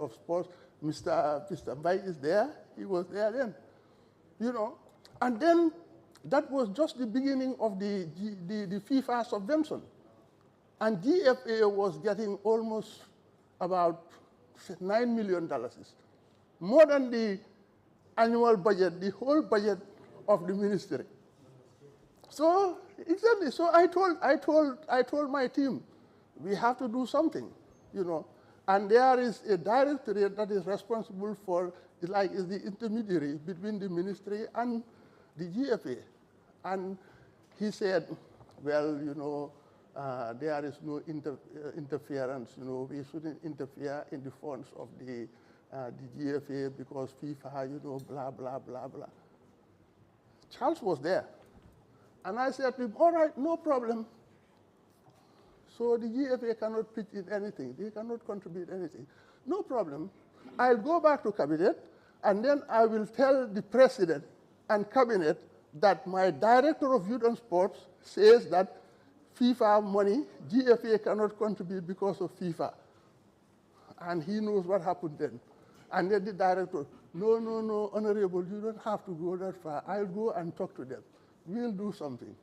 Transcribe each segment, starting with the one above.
of Sports. Mr. Bai is there. He was there then, you know. And then that was just the beginning of the FIFA subvention. And GFA was getting almost about $9 million, more than the annual budget, the whole budget of the ministry. So exactly. So I told my team, we have to do something, you know. And there is a directorate that is responsible for, is the intermediary between the ministry and the GFA. And he said, well, you know, there is no interference, you know, we shouldn't interfere in the funds of the GFA because FIFA, you know, blah, blah, blah, blah. Charles was there. And I said to him, all right, no problem. So the GFA cannot pitch in anything. They cannot contribute anything. No problem. I'll go back to cabinet, and then I will tell the president and cabinet that my director of youth and sports says that FIFA money, GFA cannot contribute because of FIFA. And he knows what happened then. And then the director, no, Honorable, you don't have to go that far. I'll go and talk to them. We'll do something.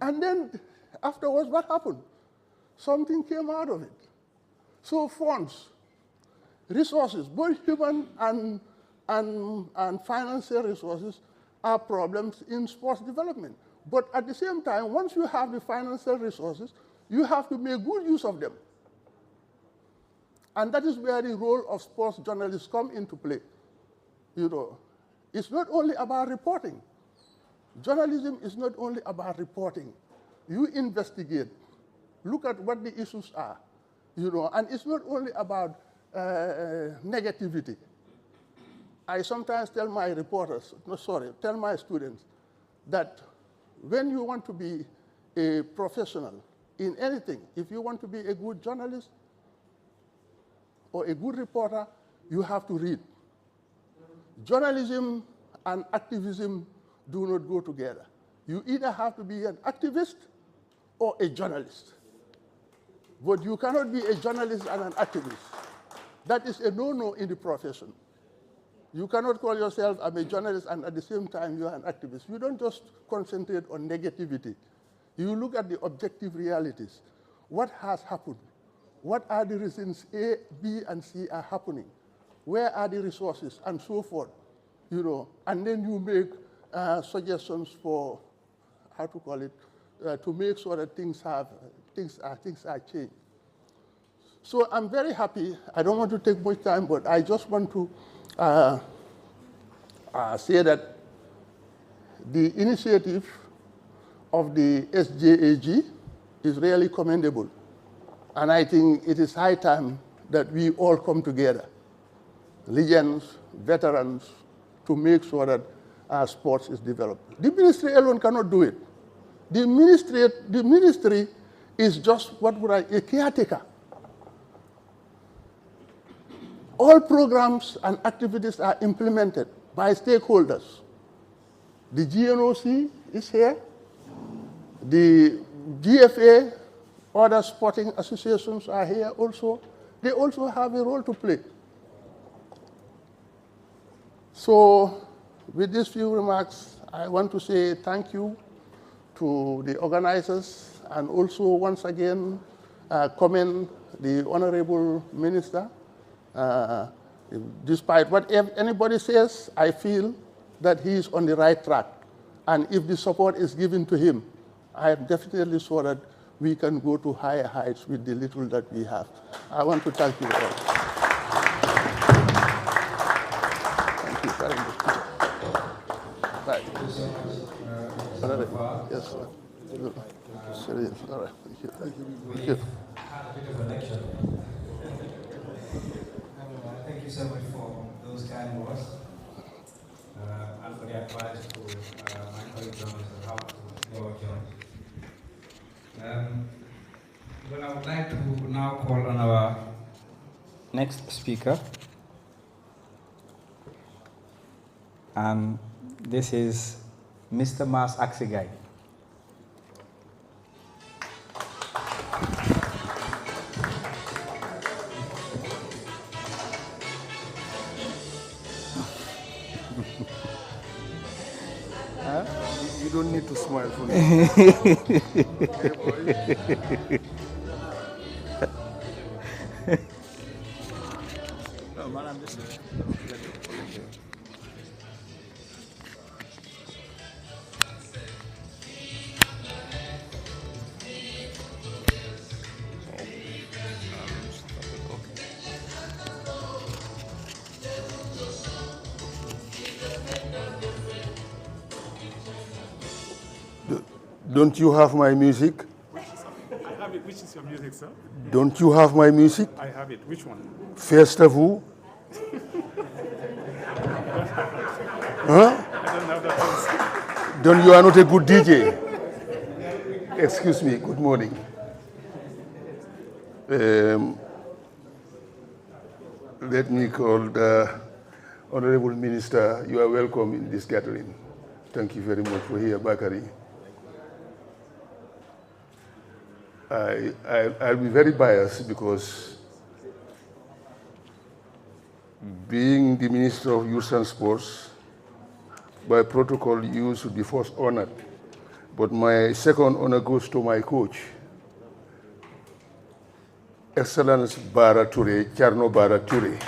And then afterwards, what happened? Something came out of it. So funds, resources, both human and financial resources are problems in sports development. But at the same time, once you have the financial resources, you have to make good use of them. And that is where the role of sports journalists come into play. You know, it's not only about reporting. Journalism is not only about reporting. You investigate, look at what the issues are, you know, and it's not only about negativity. I sometimes tell my reporters, tell my students that when you want to be a professional in anything, if you want to be a good journalist or a good reporter, you have to read. Journalism and activism do not go together. You either have to be an activist or a journalist. But you cannot be a journalist and an activist. That is a no-no in the profession. You cannot call yourself, I'm a journalist, and at the same time you are an activist. You don't just concentrate on negativity. You look at the objective realities. What has happened? What are the reasons A, B, and C are happening? Where are the resources, and so forth, you know? And then you make suggestions for, how to call it, to make sure that things are changed. So I'm very happy. I don't want to take much time, but I just want to say that the initiative of the SJAG is really commendable. And I think it is high time that we all come together, legends, veterans, to make sure that sports is developed. The ministry alone cannot do it. The ministry is just a caretaker. All programs and activities are implemented by stakeholders. The GNOC is here. The GFA, other sporting associations are here also. They also have a role to play. So with these few remarks, I want to say thank you to the organizers and also once again commend the Honorable Minister. Despite what anybody says, I feel that he is on the right track. And if the support is given to him, I am definitely sure that we can go to higher heights with the little that we have. I want to thank you all. Thank you very much. Right. Yes, sir. All right. Thank you. Thank you. We had a bit of a lecture. Thank you so much for those kind words and for the advice to my colleague journalists on how to go about journalism. Well, I would like to now call on our next speaker. This is Mr. Mas Axigai. You don't need to smile for me. Okay, boy. No, man, I'm just Don't you have my music? I have it. Which is your music, sir? Don't you have my music? I have it. Which one? First of all, I don't have that one. then you are not a good DJ. Excuse me, good morning. Let me call the Honorable Minister. You are welcome in this gathering. Thank you very much for here, Bakari. I'll be very biased because being the Minister of Youth and Sports, by protocol, you should be first honored. But my second honor goes to my coach, Excellence Bara Toure, Charno Bara Toure.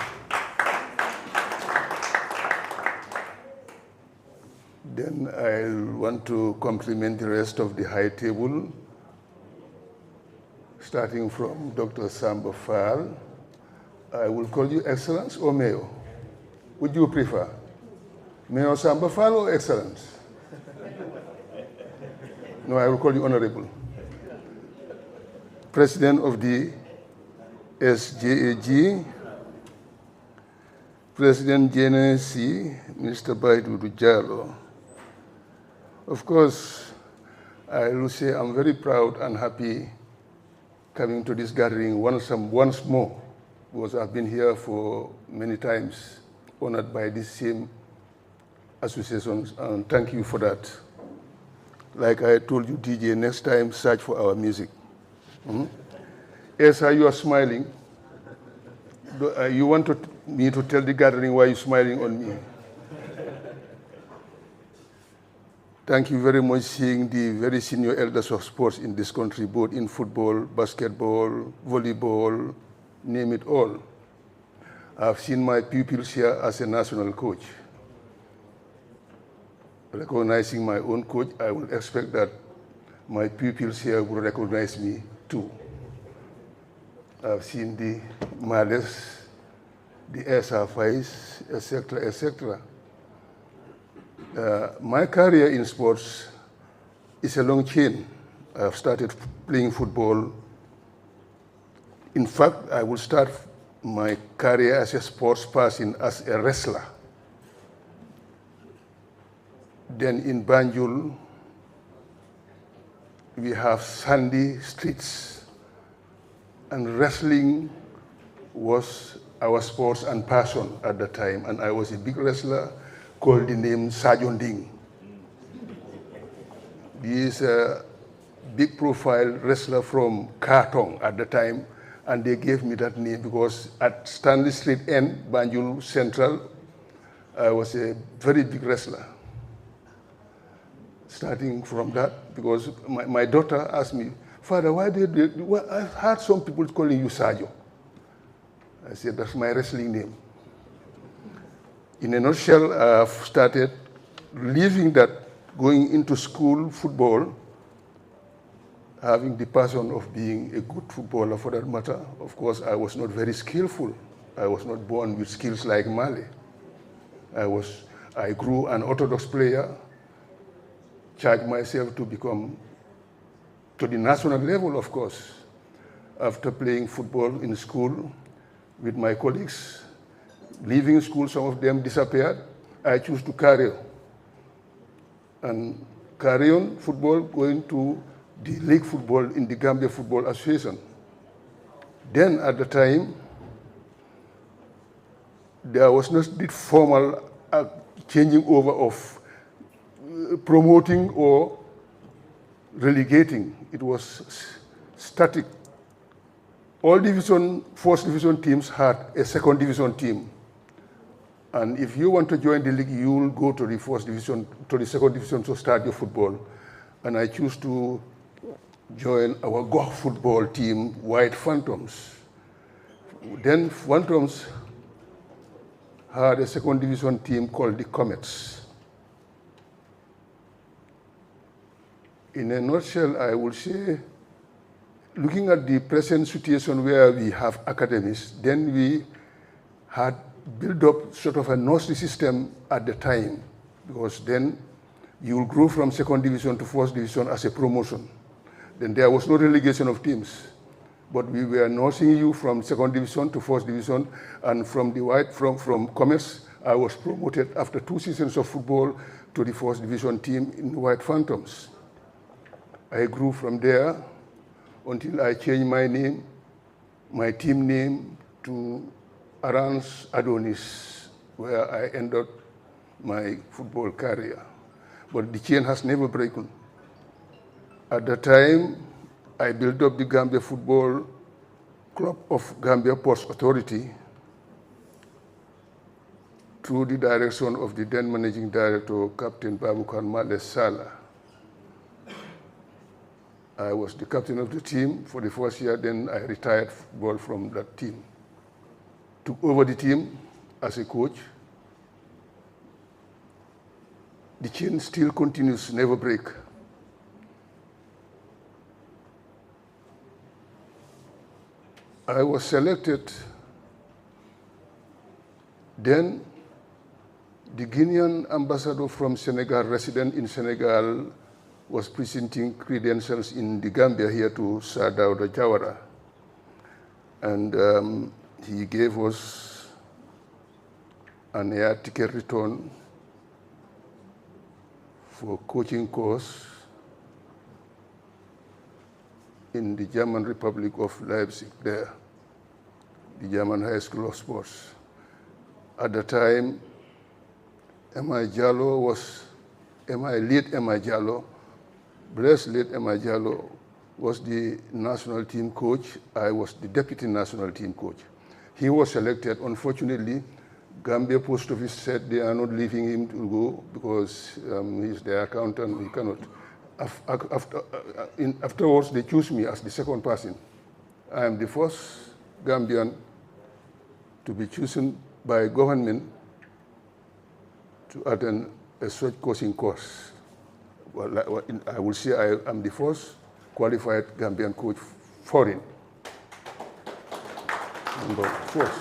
Then I want to compliment the rest of the high table, starting from Dr. Samba Fall. I will call you Excellence or Mayor. Would you prefer? Mayor Samba Fall or Excellence? No, I will call you Honorable. President of the SJAG, President JNC, Mr. Baidu Jallo. Of course, I will say I'm very proud and happy coming to this gathering once more, because I've been here for many times, honored by this same association, and thank you for that. Like I told you, DJ, next time, search for our music. Esa, you are smiling. You want me to tell the gathering why you're smiling on me? Thank you very much, seeing the very senior elders of sports in this country, both in football, basketball, volleyball, name it all. I've seen my pupils here as a national coach. Recognizing my own coach, I will expect that my pupils here will recognize me too. I've seen the Males, the SR5s, etc., etc. My career in sports is a long chain. I've started playing football. In fact, I will start my career as a sports person as a wrestler. Then in Banjul, we have sandy streets, and wrestling was our sports and passion at the time, and I was a big wrestler called the name Sajon Ding. He is a big profile wrestler from Kartong at the time, and they gave me that name because at Stanley Street End, Banjul Central, I was a very big wrestler. Starting from that, because my daughter asked me, Father, why did you, I've heard some people calling you Sajo. I said, that's my wrestling name. In a nutshell, I've started leaving that, going into school, football, having the passion of being a good footballer for that matter. Of course, I was not very skillful. I was not born with skills like Mali. I grew an orthodox player, charged myself to become to the national level, of course. After playing football in school with my colleagues, leaving school, some of them disappeared. I chose to carry on. And carry on football, going to the league football in the Gambia Football Association. Then at the time, there was not the formal changing over of promoting or relegating. It was static. All division, first division teams had a second division team. And if you want to join the league, you will go to the first division, to the second division to start your football. And I choose to join our Goh football team, White Phantoms. Then Phantoms had a second division team called the Comets. In a nutshell, I would say, looking at the present situation where we have academies, then we had built up sort of a nursery system at the time, because then you will grow from second division to first division as a promotion. Then there was no relegation of teams, but we were nursing you from second division to first division, and from Commerce, I was promoted after 2 seasons of football to the first division team in White Phantoms. I grew from there until I changed my name, my team name, to Arans Adonis, where I ended my football career. But the chain has never broken. At the time, I built up the Gambia Football Club of Gambia Ports Authority through the direction of the then Managing Director, Captain Babukar Males Sala. I was the captain of the team for the first year, then I retired football from that team. Took over the team as a coach. The chain still continues, never break. I was selected. Then the Guinean ambassador from Senegal, resident in Senegal, was presenting credentials in the Gambia here to Sir Dawda Jawara. And he gave us an air ticket return for coaching course in the German Republic of Leipzig there, the German High School of Sports. At the time, late M.I. Jallo, blessed late M.I. Jallo, was the national team coach. I was the deputy national team coach. He was selected. Unfortunately, Gambia Post Office said they are not leaving him to go because he's their accountant, he cannot. Afterwards, they chose me as the second person. I am the first Gambian to be chosen by government to attend a such coaching course. Well, I will say I am the first qualified Gambian coach foreign. Number 4.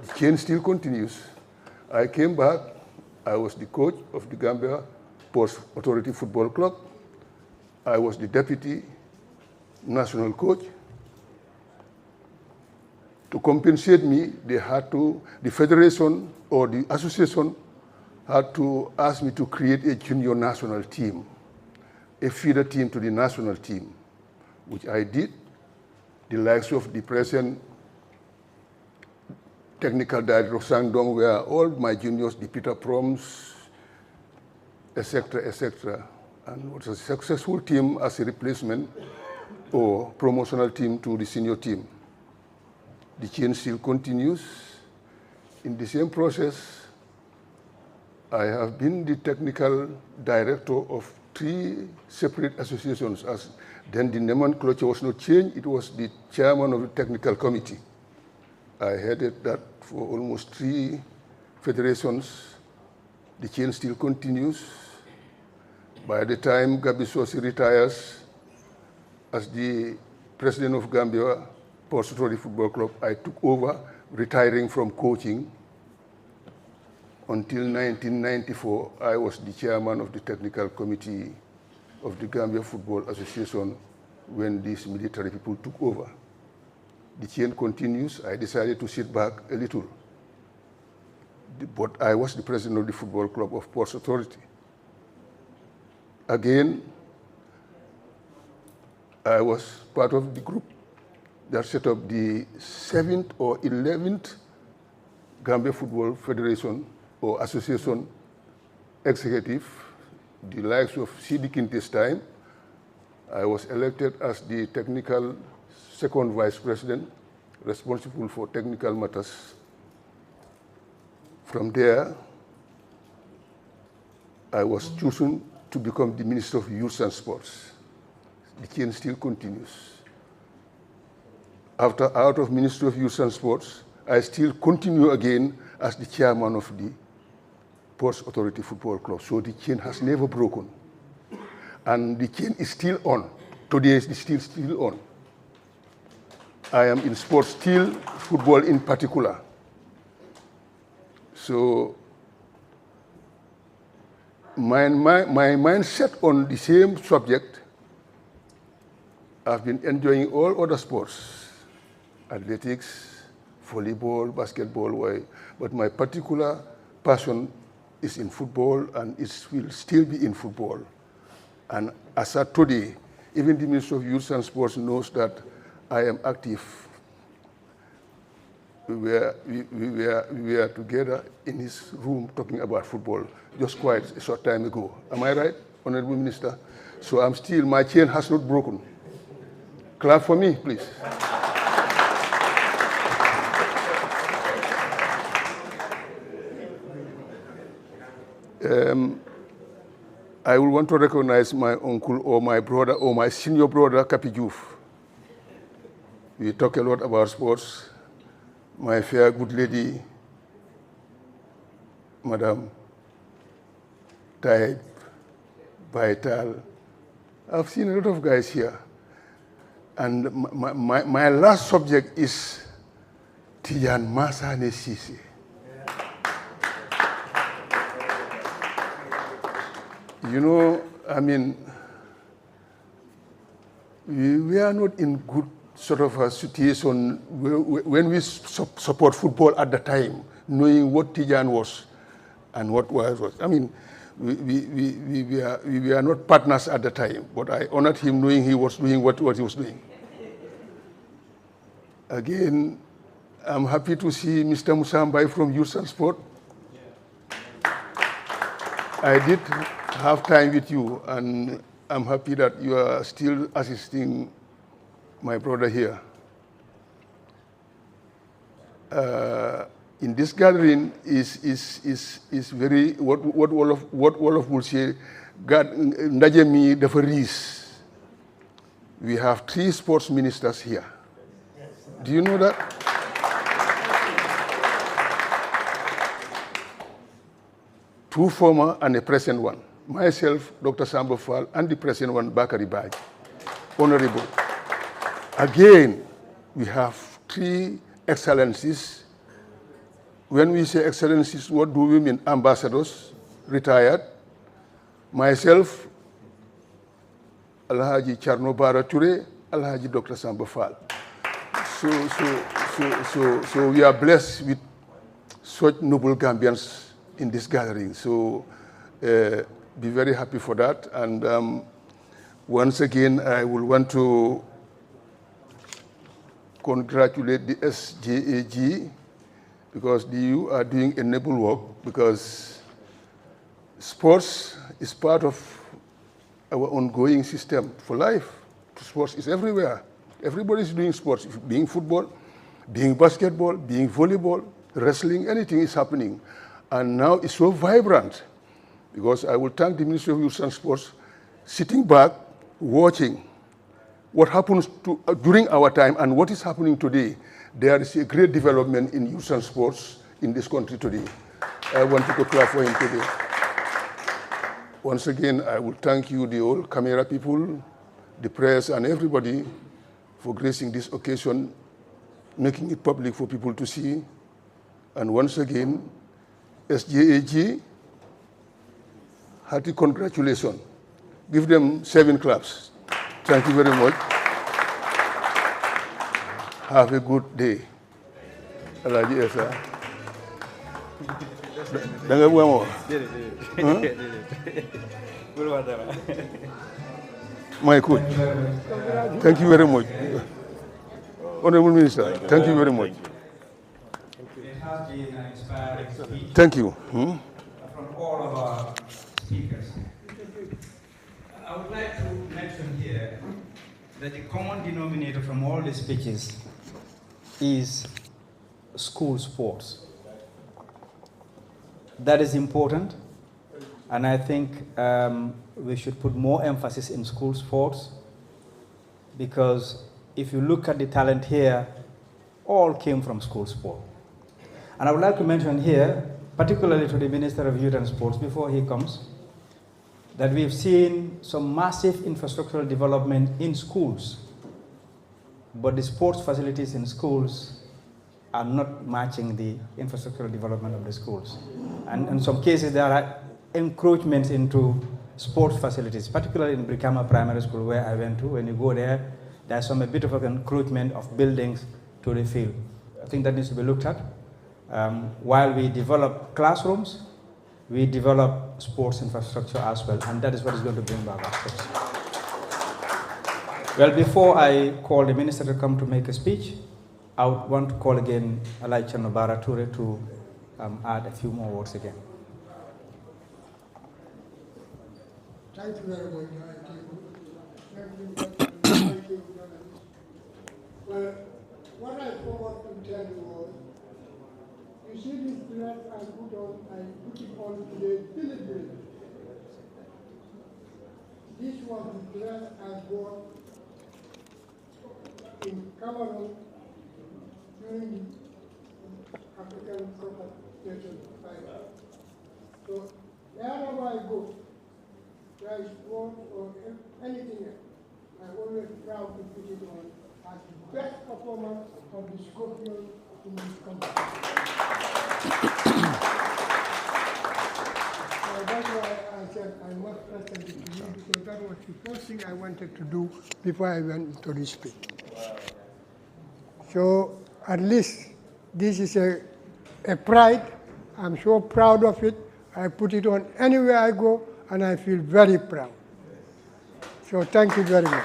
The chain still continues. I came back. I was the coach of the Gambia Ports Authority Football Club. I was the deputy national coach. To compensate me, they had to, the federation or the association had to ask me to create a junior national team, a feeder team to the national team, which I did. The likes of the present technical director of Sangdong, where all my juniors, the Peter Proms, etc., and it was a successful team as a replacement or promotional team to the senior team. The chain still continues. In the same process, I have been the technical director of 3 separate associations. As then the nomenclature was not changed, it was the chairman of the technical committee. I headed that for almost 3 federations. The chain still continues. By the time Gabi Sosi retires as the president of Gambia Ports Authority Football Club, I took over, retiring from coaching. Until 1994, I was the chairman of the technical committee of the Gambia Football Association when these military people took over. The chain continues. I decided to sit back a little. But I was the president of the Football Club of Ports Authority. Again, I was part of the group that set up the 7th or 11th Gambia Football Federation or Association executive, the likes of Sidi Kinte's time. I was elected as the technical second vice president, responsible for technical matters from there, I was chosen to become the Minister of Youth and Sports. The chain still continues. Out of Minister of Youth and Sports, I still continue again as the chairman of the Sports Authority Football Club. So the chain has never broken. And the chain is still on. Today is still on. I am in sports still, football in particular. So my mindset on the same subject, I've been enjoying all other sports, athletics, volleyball, basketball, but my particular passion is in football, and it will still be in football. And as of today, even the Minister of Youth and Sports knows that I am active. We were together in his room talking about football just quite a short time ago. Am I right, Honorable Minister? So I'm still, my chain has not broken. Clap for me, please. I will want to recognize my uncle or my brother or my senior brother, Kapi Diouf. We talk a lot about sports. My fair good lady, Madam Taib, Baital. I've seen a lot of guys here. And my last subject is Tijan Masane Sisi. You know, I mean, we are not in good sort of a situation when we support football at the time, knowing what Tijan was and what was. I mean, we are not partners at the time, but I honored him knowing he was doing what he was doing. Again, I'm happy to see Mr. Musambai from Youth and Sport. I did have time with you, and I'm happy that you are still assisting my brother here. In this gathering is very what all of will say. God ndajemi dafa riis. We have 3 sports ministers here. Do you know that? Two former and a present one. Myself, Dr. Samba Fall, and the present one, Bakari Baj. Honorable. Again, we have 3 excellencies. When we say excellencies, what do we mean? Ambassadors, retired. Myself, Alhaji Charno Bara Ture, Alhaji Dr. Samba Fall. So we are blessed with such noble Gambians in this gathering. So be very happy for that. And once again, I will want to congratulate the SJAG because you are doing a noble work, because sports is part of our ongoing system for life. Sports is everywhere. Everybody is doing sports, being football, being basketball, being volleyball, wrestling, anything is happening. And now it's so vibrant, because I will thank the Ministry of Youth and Sports sitting back, watching what happens during our time and what is happening today. There is a great development in youth and sports in this country today. I want to clap for him today. Once again, I will thank you, the old camera people, the press, and everybody for gracing this occasion, making it public for people to see. And once again, SJAG, hearty congratulations. Give them 7 claps. Thank you very much. Have a good day. Alaji Esa. Danga buamo. My coach. Thank you very much. Honorable Minister, thank you very much. Thank you. From all of our speakers. I would like to mention here that the common denominator from all the speeches is school sports. That is important. And I think we should put more emphasis in school sports, because if you look at the talent here, all came from school sport. And I would like to mention here, particularly to the Minister of Youth and Sports before he comes, that we've seen some massive infrastructural development in schools, but the sports facilities in schools are not matching the infrastructural development of the schools. And in some cases, there are encroachments into sports facilities, particularly in Brikama Primary School, where I went to. When you go there, there's a bit of an encroachment of buildings to the field. I think that needs to be looked at. While we develop classrooms, we develop sports infrastructure as well, and that is what is going to bring back our sports. Well, before I call the minister to come to make a speech, I would want to call again Alai Chanobara Ture to add a few more words again. Thank you very much. Well, what I forgot to tell you was, you see this dress I put it on today deliberately. This was the dress I bought in Cameroon during the African Soccer Nation final. So wherever I go, there is sport or anything else, I'm always proud to put it on as the best performance of the Scorpions in this country. So that's why I said I must present it to you, because that was the first thing I wanted to do before I went to this speech. So at least this is a pride. I'm so proud of it. I put it on anywhere I go, and I feel very proud. So thank you very much.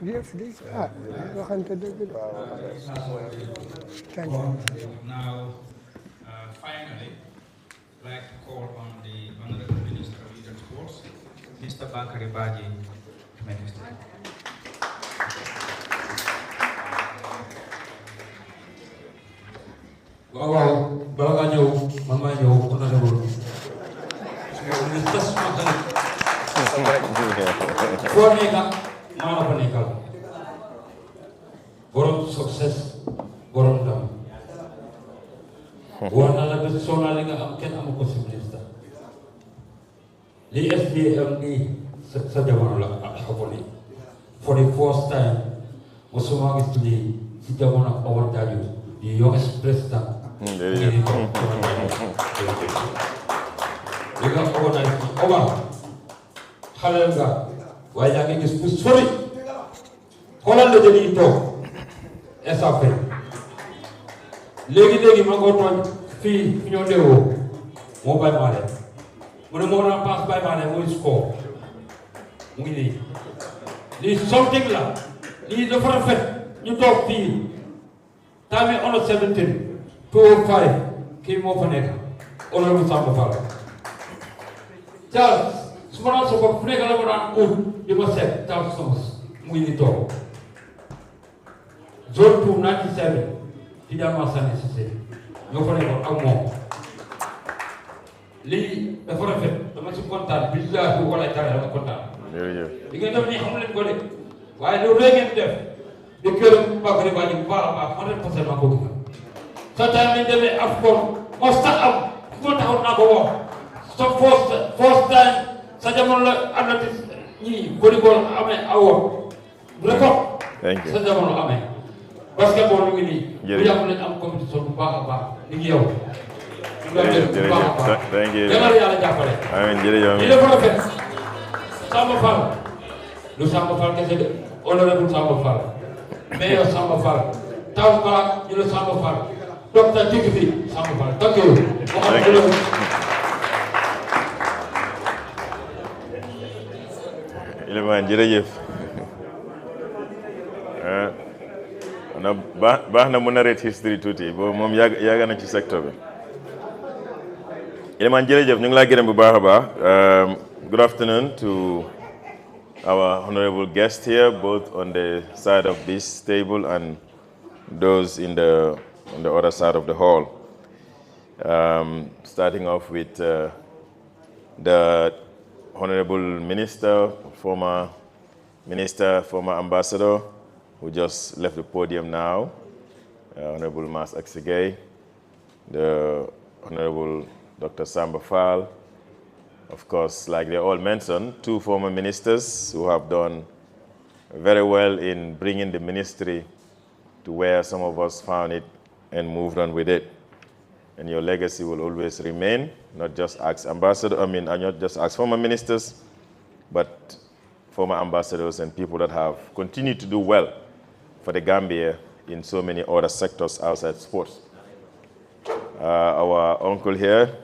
Yes, this. Thank you. Now, finally, I'd like to call on the Honorable Minister of Youth and Sports, Mr. Bakari Baji, to make a statement. Wow, bala nga ñëw man maa ñëw honorable tas ma xarit foo nekka maa la fa nekkal borom success borom ndam wax na la bés soona li nga am kenn amu ko si ministre li SJAG nii sa jamono la xapo ni for the first time mosuma gis lii si jamono Omar Dadju di youngest president. There you go. We got organized. Omar, Halenga, why are you getting sorry? Holland the Dito, SAP. Legi, my God, fee, Pinodeo, mobile money. When the morning pass by money, we score. We need. There's something like, need the perfect, you talk fee. Time on 17. 205 came off an egg. Honorable Sambafala. Charles, small so for Fregalaman good, you must say, Charles Thomas, Mwilito. Zone 297, Tidamasan is no for ever, Amo. Lee, the forfeit, the much contact, Bizarre, who I tell you, contact. You get only Hamlet got it. While you regain them, the girl Bakari by 100% of cooking. Sometimes they may have gone, or start up, put out number one. So first time, Sajamola analyst, volleyball, hour. Record. Thank you. Sajamola, basketball, we need. We have let them come to some bar, Thank you. I mean, Sambafal. No Sambafal can say, Honorable Sambafal. Mayor Sambafal. Town Park, you know Sambafal. Dr. Tigby, Sambafal. Thank you. Thank you. Iliman jërëjëf na baax na mën a read history tuuti boobu moom yàgg na ci secteur bi Iliman jërëjëf ñu ngi laa gërëm bu baax a baax good afternoon to our honorable guest here both on the side of this table and those on the other side of the hall. Starting off with the Honorable Minister, former Ambassador, who just left the podium now, Honorable Mas Aksegay, the Honorable Dr. Samba Fall, of course, like they all mentioned, 2 former ministers who have done very well in bringing the ministry to where some of us found it and moved on with it. And your legacy will always remain, not just as not just as former ministers, but former ambassadors and people that have continued to do well for the Gambia in so many other sectors outside sports. Our uncle here,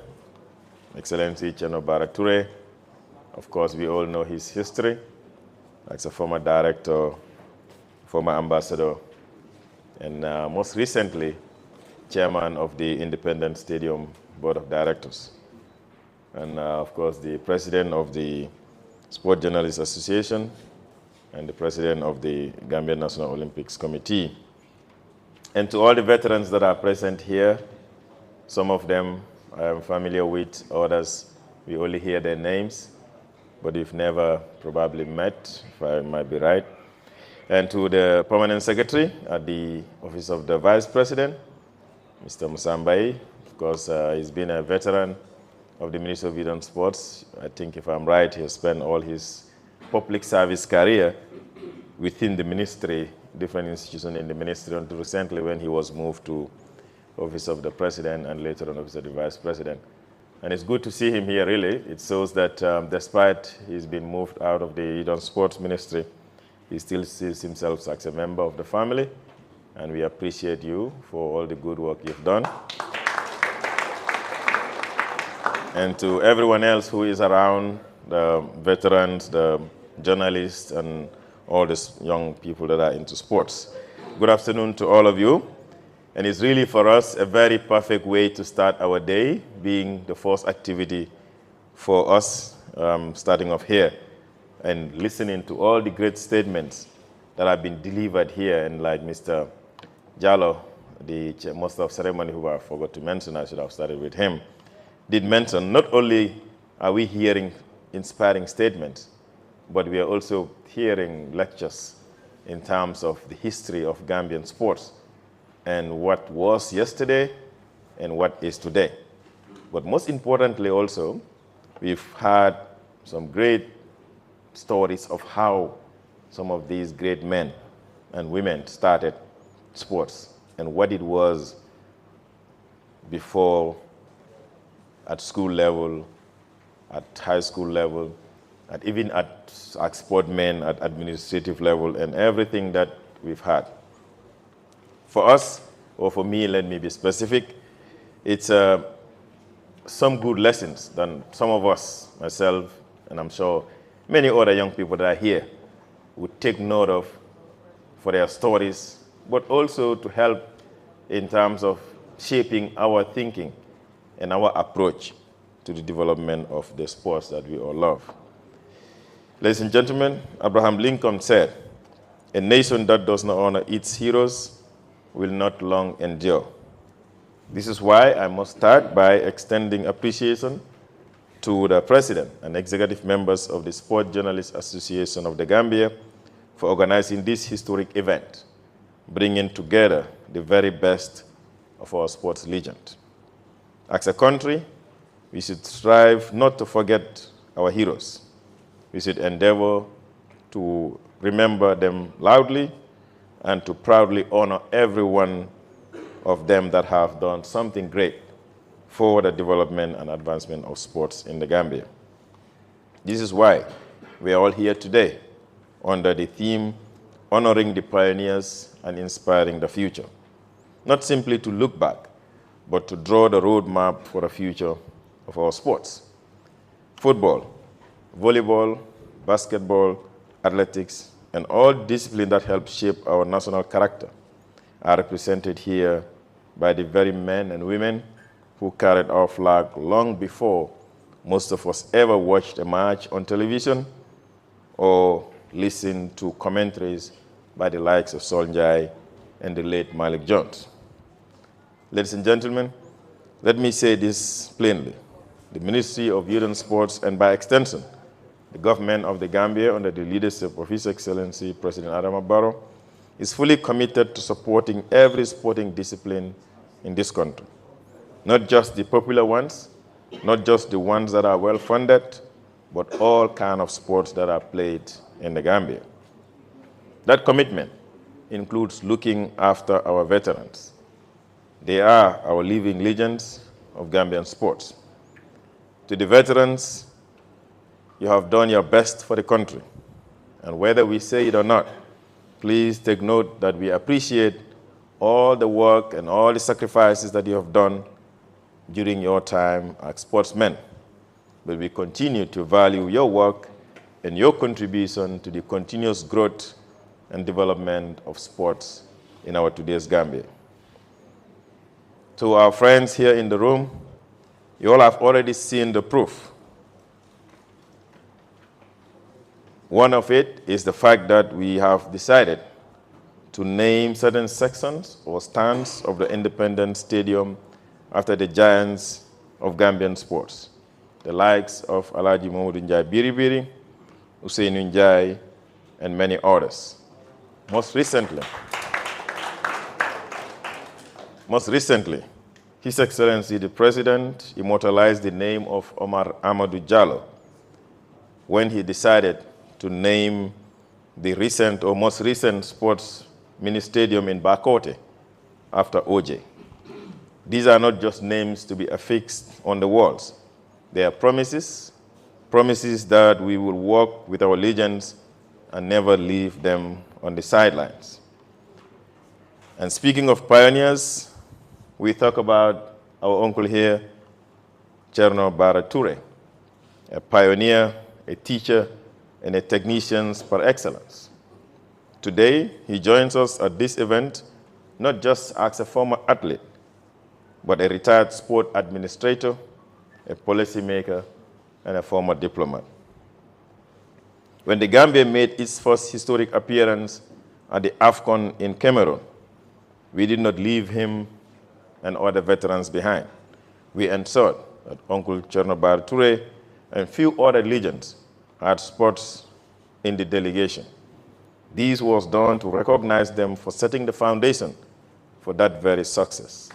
Excellency Cheno Bara-Touré, of course, we all know his history as a former director, former ambassador, and most recently, chairman of the Independent Stadium Board of Directors. And of course, the president of the Sport Journalists Association and the president of the Gambian National Olympics Committee. And to all the veterans that are present here, some of them I am familiar with, others we only hear their names, but we've never probably met, if I might be right. And to the permanent secretary at the Office of the Vice President, Mr. Musambai. Of course, he's been a veteran of the Ministry of Youth and Sports. I think if I'm right, he has spent all his public service career within the ministry, different institutions in the ministry, until recently when he was moved to Office of the President and later on Office of the Vice President. And it's good to see him here, really. It shows that despite he's been moved out of the Youth and Sports Ministry, he still sees himself as a member of the family. And we appreciate you for all the good work you've done. And to everyone else who is around, the veterans, the journalists, and all these young people that are into sports. Good afternoon to all of you. And it's really for us a very perfect way to start our day, being the first activity for us, starting off here and listening to all the great statements that have been delivered here. And like Mr. Jallo, the master of ceremony, who I forgot to mention, I should have started with him, did mention, not only are we hearing inspiring statements, but we are also hearing lectures in terms of the history of Gambian sports and what was yesterday and what is today. But most importantly also, we've had some great stories of how some of these great men and women started sports and what it was before at school level, at high school level, even at sportmen, at administrative level, and everything that we've had. For us, or for me, let me be specific, it's some good lessons that some of us, myself, and I'm sure many other young people that are here, would take note of for their stories, but also to help in terms of shaping our thinking and our approach to the development of the sports that we all love. Ladies and gentlemen, Abraham Lincoln said, "A nation that does not honor its heroes will not long endure." This is why I must start by extending appreciation to the President and executive members of the Sport Journalists Association of the Gambia for organizing this historic event, bringing together the very best of our sports legend. As a country, we should strive not to forget our heroes. We should endeavor to remember them loudly and to proudly honor every one of them that have done something great for the development and advancement of sports in the Gambia. This is why we are all here today under the theme, honoring the pioneers and inspiring the future. Not simply to look back, but to draw the roadmap for the future of our sports. Football, volleyball, basketball, athletics, and all disciplines that help shape our national character are represented here by the very men and women who carried our flag long before most of us ever watched a match on television or listened to commentaries by the likes of Sonjai and the late Malik Jones. Ladies and gentlemen, let me say this plainly. The Ministry of Youth and Sports, and by extension, the government of the Gambia under the leadership of His Excellency President Adama Barrow, is fully committed to supporting every sporting discipline in this country. Not just the popular ones, not just the ones that are well-funded, but all kinds of sports that are played in the Gambia. That commitment includes looking after our veterans. They are our living legends of Gambian sports. To the veterans, you have done your best for the country. And whether we say it or not, please take note that we appreciate all the work and all the sacrifices that you have done during your time as sportsmen. But we continue to value your work and your contribution to the continuous growth and development of sports in our today's Gambia. To our friends here in the room, you all have already seen the proof. One of it is the fact that we have decided to name certain sections or stands of the Independence Stadium after the giants of Gambian sports, the likes of Alhaji Mamadou Njai Biribiri, Usainu Njai, and many others. Most recently, His Excellency the President immortalized the name of Omar Amadou Jallow when he decided to name the recent or most recent sports mini stadium in Bakote after OJ. These are not just names to be affixed on the walls. They are promises that we will work with our legends and never leave them on the sidelines. And speaking of pioneers, we talk about our uncle here, Cherno Bara Toure, a pioneer, a teacher, and a technician par excellence. Today, he joins us at this event not just as a former athlete, but a retired sport administrator, a policymaker, and a former diplomat. When the Gambia made its first historic appearance at the AFCON in Cameroon, we did not leave him and other veterans behind. We ensured that Uncle Cherno Bara Toure and few other legends had spots in the delegation. This was done to recognize them for setting the foundation for that very success.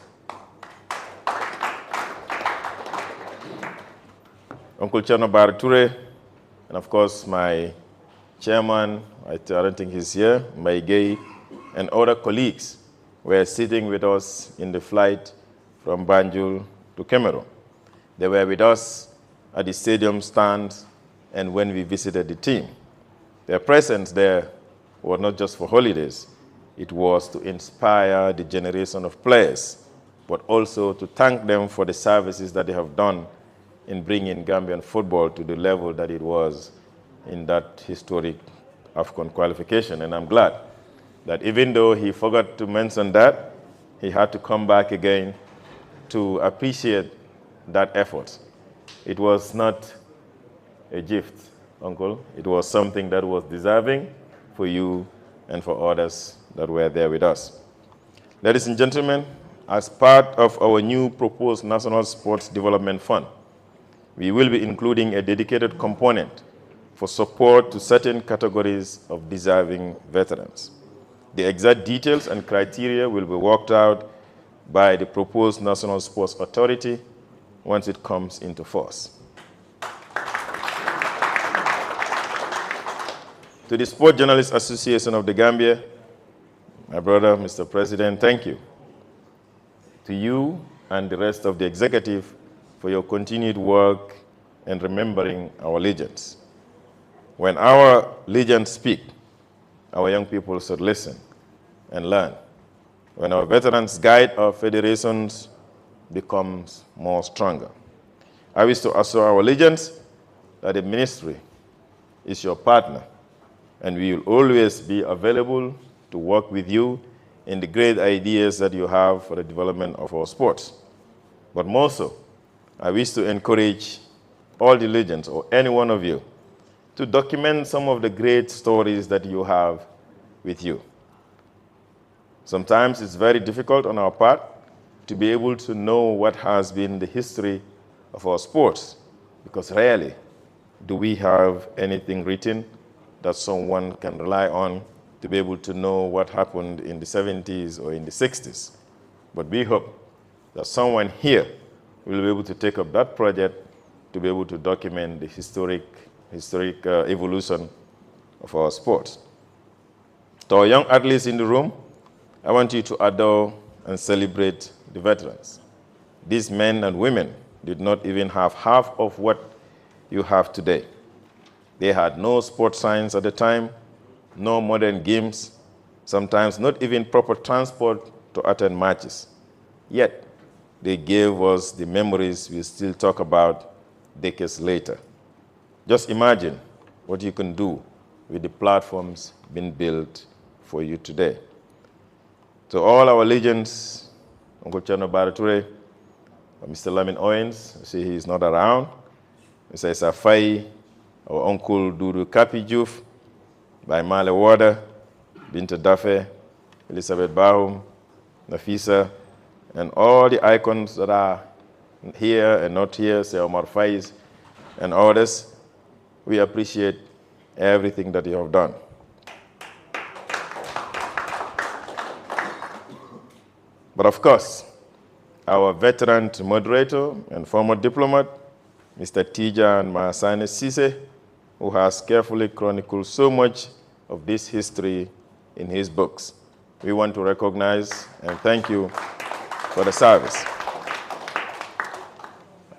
Uncle Cherno Bara Toure, and of course my chairman, I don't think he's here, my gay, and other colleagues were sitting with us in the flight from Banjul to Cameroon. They were with us at the stadium stands and when we visited the team. Their presence there was not just for holidays. It was to inspire the generation of players, but also to thank them for the services that they have done in bringing Gambian football to the level that it was in that historic AFCON qualification. And I'm glad that even though he forgot to mention that, he had to come back again to appreciate that effort. It was not a gift, Uncle. It was something that was deserving for you and for others that were there with us. Ladies and gentlemen, as part of our new proposed National Sports Development Fund, we will be including a dedicated component for support to certain categories of deserving veterans. The exact details and criteria will be worked out by the proposed National Sports Authority once it comes into force. To the Sport Journalists Association of the Gambia, my brother, Mr. President, thank you. To you and the rest of the executive for your continued work and remembering our legends. When our legends speak, our young people should listen and learn. When our veterans guide, our federations becomes more stronger. I wish to assure our legends that the ministry is your partner, and we will always be available to work with you in the great ideas that you have for the development of our sports. But more so, I wish to encourage all the legends, or any one of you, to document some of the great stories that you have with you. Sometimes it's very difficult on our part to be able to know what has been the history of our sports, because rarely do we have anything written that someone can rely on to be able to know what happened in the 70s or in the 60s. But we hope that someone here will be able to take up that project to be able to document the historic evolution of our sports. To our young athletes in the room, I want you to adore and celebrate the veterans. These men and women did not even have half of what you have today. They had no sports science at the time, no modern games, sometimes not even proper transport to attend matches. Yet, they gave us the memories we still talk about decades later. Just imagine what you can do with the platforms being built for you today. To all our legends, Uncle Chano Barature, Mr. Lamin Owens, I see he's not around, Mr. Isafai, our Uncle Dudu Kapijuf, by Male Wada, Binta Dafe, Elizabeth Bahum, Nafisa, and all the icons that are here and not here, say Omar Faiz and others. We appreciate everything that you have done. But of course, our veteran moderator and former diplomat, Mr. Tijan Mahasane Sise, who has carefully chronicled so much of this history in his books. We want to recognize and thank you for the service.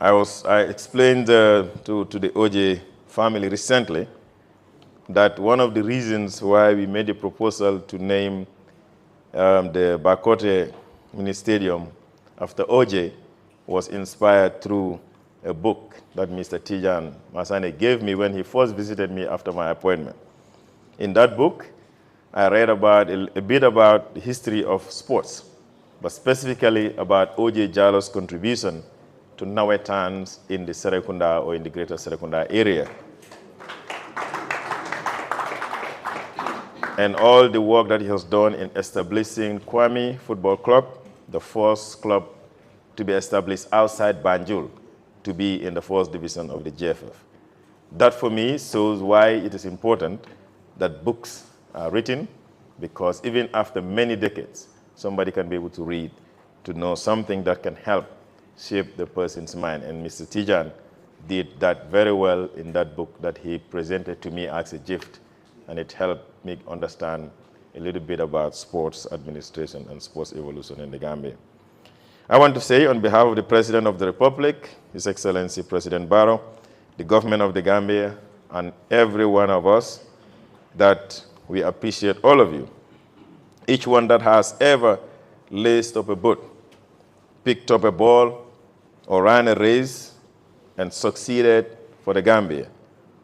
I explained to the OJ family recently that one of the reasons why we made a proposal to name the Bakote Mini Stadium after OJ was inspired through a book that Mr. Tijan Masane gave me when he first visited me after my appointment. In that book, I read about a bit about the history of sports, but specifically about O.J. Jallo's contribution to Nawetans in the Serekunda or in the greater Serekunda area. And all the work that he has done in establishing Kwame Football Club, the first club to be established outside Banjul, to be in the first division of the JFF. That for me shows why it is important that books are written, because even after many decades, somebody can be able to read, to know something that can help shape the person's mind. And Mr. Tijan did that very well in that book that he presented to me as a gift, and it helped me understand a little bit about sports administration and sports evolution in the Gambia. I want to say on behalf of the President of the Republic, His Excellency President Barrow, the government of the Gambia, and every one of us, that we appreciate all of you. Each one that has ever laced up a boot, picked up a ball, or ran a race and succeeded for the Gambia.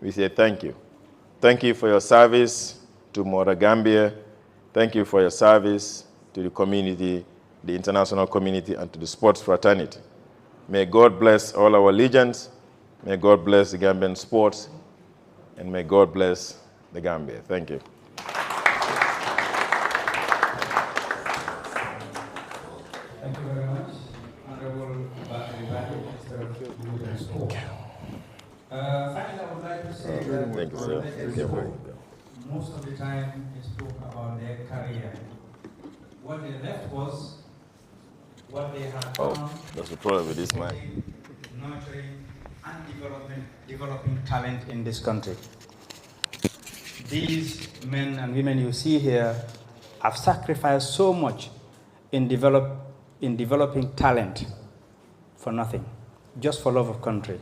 We say thank you. Thank you for your service to Mora Gambia. Thank you for your service to the community, the international community, and to the sports fraternity. May God bless all our legends. May God bless the Gambian sports. And may God bless the Gambia. Thank you. Thank you very much, Honorable Bakari, Minister of Youth and Sport. Finally, I would like to say that Thank you, sir. most of the time they spoke about their career. What they left was what they had done. That's the problem with this man. Nurturing and developing talent in this country. These men and women you see here have sacrificed so much in developing talent for nothing, just for love of country.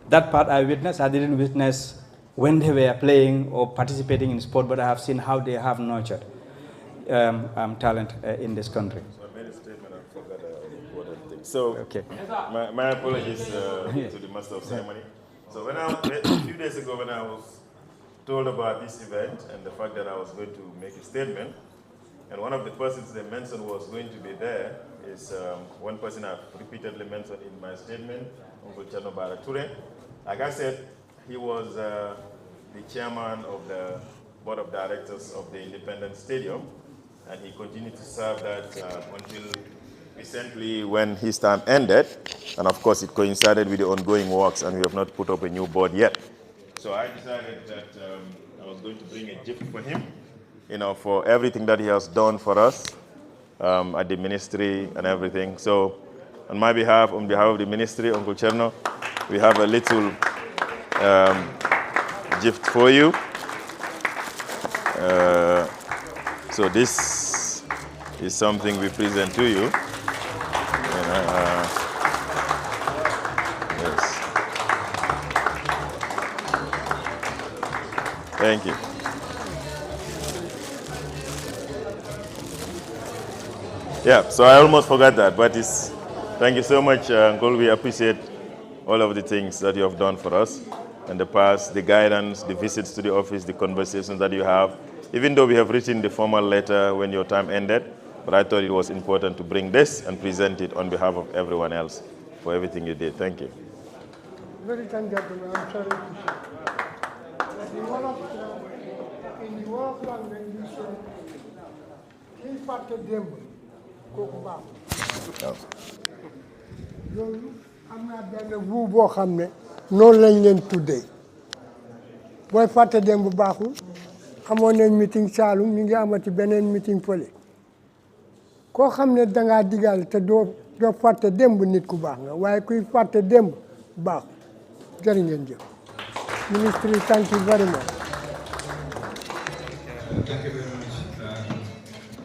That part I witnessed. I didn't witness when they were playing or participating in sport, but I have seen how they have nurtured talent in this country. So I made a statement and forgot an important thing. So, okay. My apologies to the master of ceremony. So a few days ago when I was told about this event and the fact that I was going to make a statement, and one of the persons they mentioned was going to be there is one person I've repeatedly mentioned in my statement, Uncle Chano Barature. Like I said, he was the chairman of the board of directors of the Independent Stadium, and he continued to serve that until recently when his term ended. And of course, it coincided with the ongoing works, and we have not put up a new board yet. So I decided that I was going to bring a gift for him, for everything that he has done for us at the ministry and everything. So on my behalf, on behalf of the ministry, Uncle Cherno, we have a little gift for you. So this is something we present to you. Yes. Thank you. Yeah, so I almost forgot that, but thank you so much, Uncle. We appreciate all of the things that you have done for us in the past, the guidance, the visits to the office, the conversations that you have. Even though we have written the formal letter when your time ended, but I thought it was important to bring this and present it on behalf of everyone else for everything you did. Thank you. Ladies and gentlemen, I'm sorry to say. In the world language, we say, "King Patrick Dembo, kooku baaxul." Loolu am naa benn bu boo xam ne noonu lañ leen tuddee booy fàtte démb baaxul amoon nañ meeting Saalum ñu ngi amati beneen meeting fële koo xam ne dangaa digal te doo fàtte démb nit ku baax nga waaye kuy fàtte démb baaxul jërë ngeen jëf. Ministry, thank you very much. Thank you very much,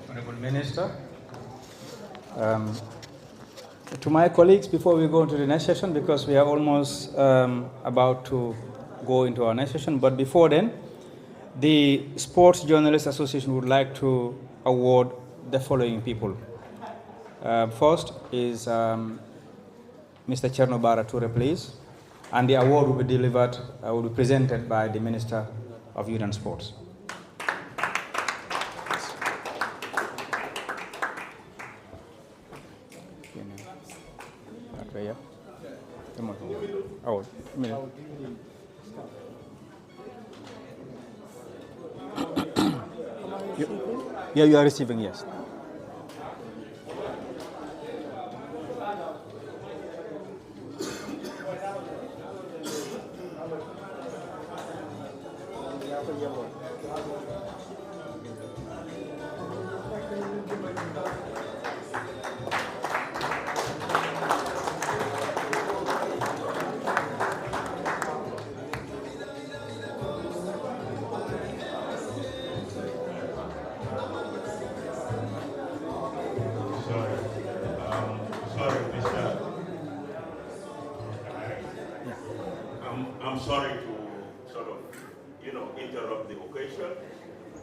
Honorable Minister. To my colleagues, before we go into the next session, because we are almost about to go into our next session, but before then, the Sports Journalists Association would like to award the following people. First is Mr. Chernobara Ture, please. And the award will be delivered, will be presented by the Minister of Youth and Sports. Yeah, you are receiving, yes. I'm sorry to sort of, interrupt the occasion,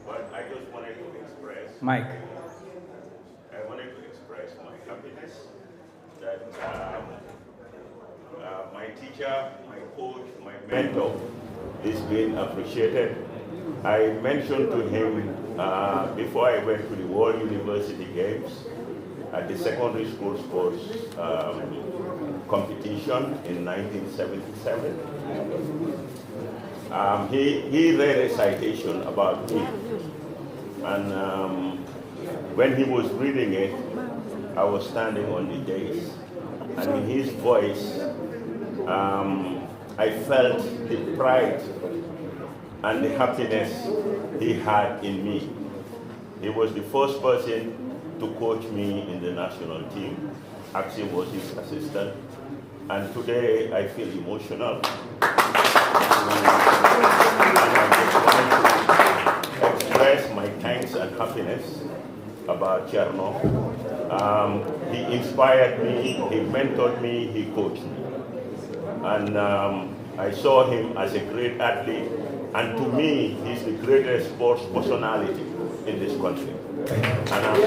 but I just wanted to express. Mike. I wanted to express my happiness that my teacher, my coach, my mentor is being appreciated. I mentioned to him before I went to the World University Games at the secondary school sports competition in 1977. He read a citation about me, and when he was reading it, I was standing on the dais, and in his voice, I felt the pride and the happiness he had in me. He was the first person to coach me in the national team. Axel was his assistant. And today I feel emotional. And I just want to express my thanks and happiness about Cherno. He inspired me, he mentored me, he coached me. And I saw him as a great athlete. And to me, he's the greatest sports personality in this country. And I'm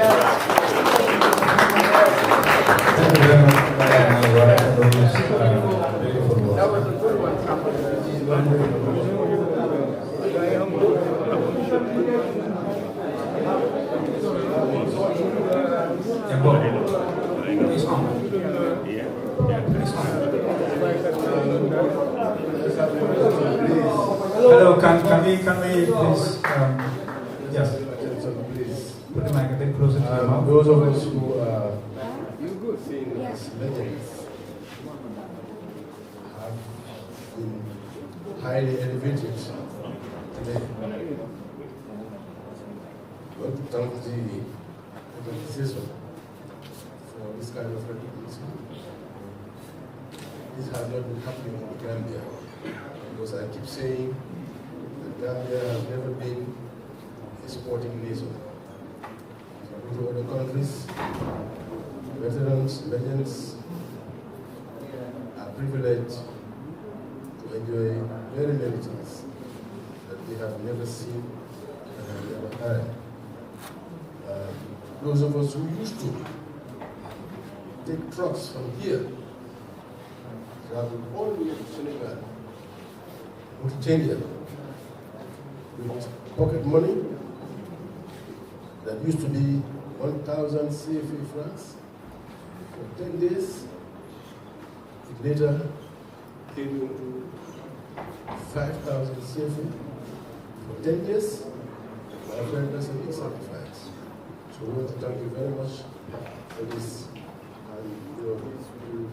That was a good one. Hello, can we please, yes, please put the mic a bit Those of us who are seen as legends have been highly elevated today. I want to thank the organization for this kind of recognition. This has not been happening in Gambia, because I keep saying that Gambia has never been a sporting nation. So go to other countries, veterans, legends are privileged to enjoy very many things that we have never seen and have never had. Those of us who used to take trucks from here, travel all the way to Senegal, Mauritania, with pocket money that used to be 1,000 CFA francs for 10 days. It later came into 5,000 CFA for 10 years. My friend, that's a big sacrifice. So we want to thank you very much for this. And you know, this will be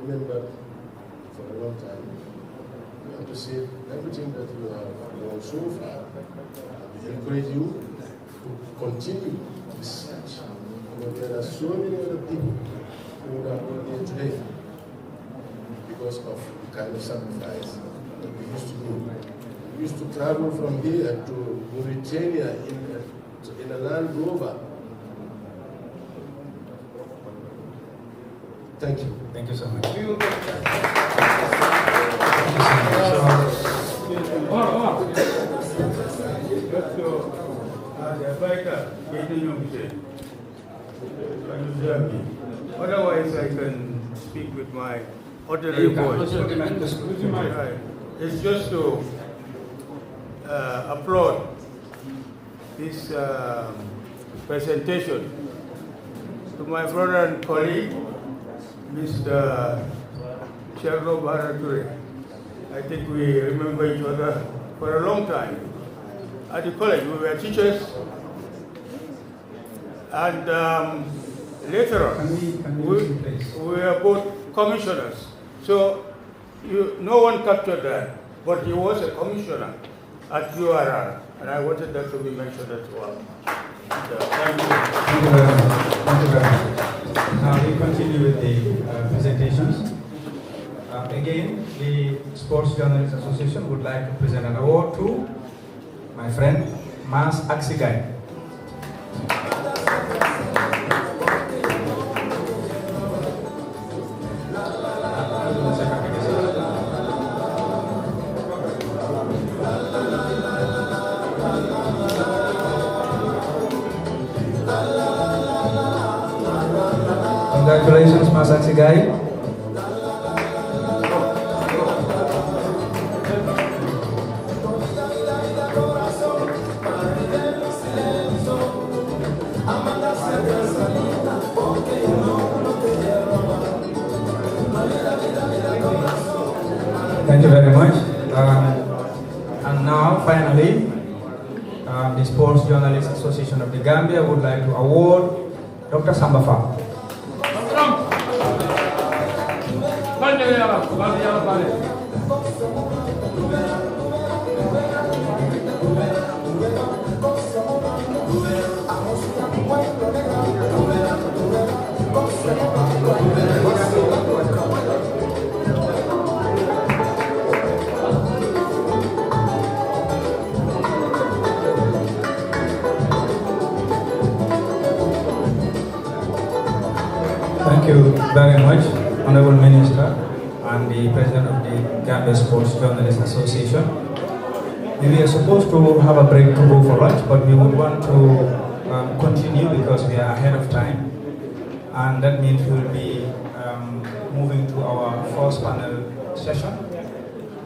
remembered for a long time. We appreciate everything that you have done so far. We encourage you to continue this search. You know, there are so many other people who are not here today because of the kind of sacrifice that we used to do. We used to travel from here to Mauritania in a Land Rover. Thank you. Thank you so much. Otherwise, I can speak with my ordinary voice. It's just to applaud this presentation to my brother and colleague, Mr. Sherlo Barature. I think we remember each other for a long time. At the college, we were teachers, and later on, we were both commissioners. So no one captured that, but he was a commissioner at URR, and I wanted that to be mentioned as well. Thank you. Thank you very much. Thank you very much. Now we continue with the presentations. Again, the Sports Journalists Association would like to present an award to my friend Mas Aksigai. Congratulations, Mas Aksigai. Thank you very much. And now, finally, the Sports Journalists Association of the Gambia would like to award Dr. Sambafa. Thank you very much, Honorable Minister and the President of the Gambia Sports Journalists Association. We were supposed to have a break to go for lunch, but we would want to continue because we are ahead of time. And that means we will be moving to our first panel session,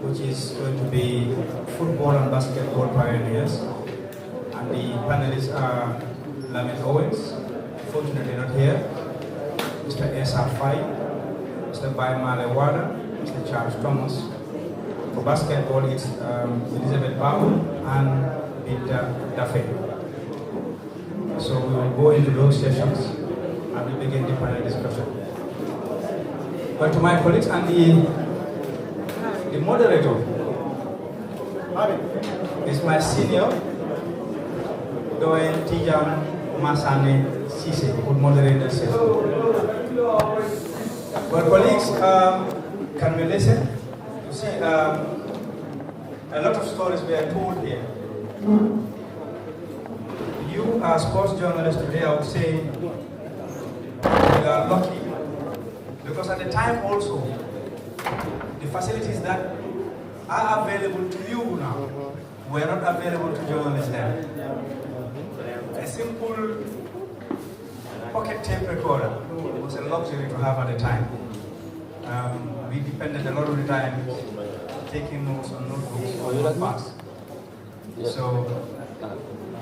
which is going to be football and basketball pioneers. And the panelists are Lamin Owens, fortunately not here, Mr. S.R. Fai, Mr. Baimale Wada, Mr. Charles Thomas. For basketball, it's Elizabeth Babu and Peter Dafe. So we will go into those sessions and we begin the panel discussion. But to my colleagues and the moderator is my senior, Doyen Tijan Masane Sise, who will moderate the session. But colleagues, can we listen? You see, a lot of stories were told here. You as sports journalists today, I would say, you are lucky. Because at the time also, the facilities that are available to you now were not available to journalists then. A simple pocket tape recorder was a luxury to have at the time. We depended a lot of the time taking notes on notebooks or notepads. So,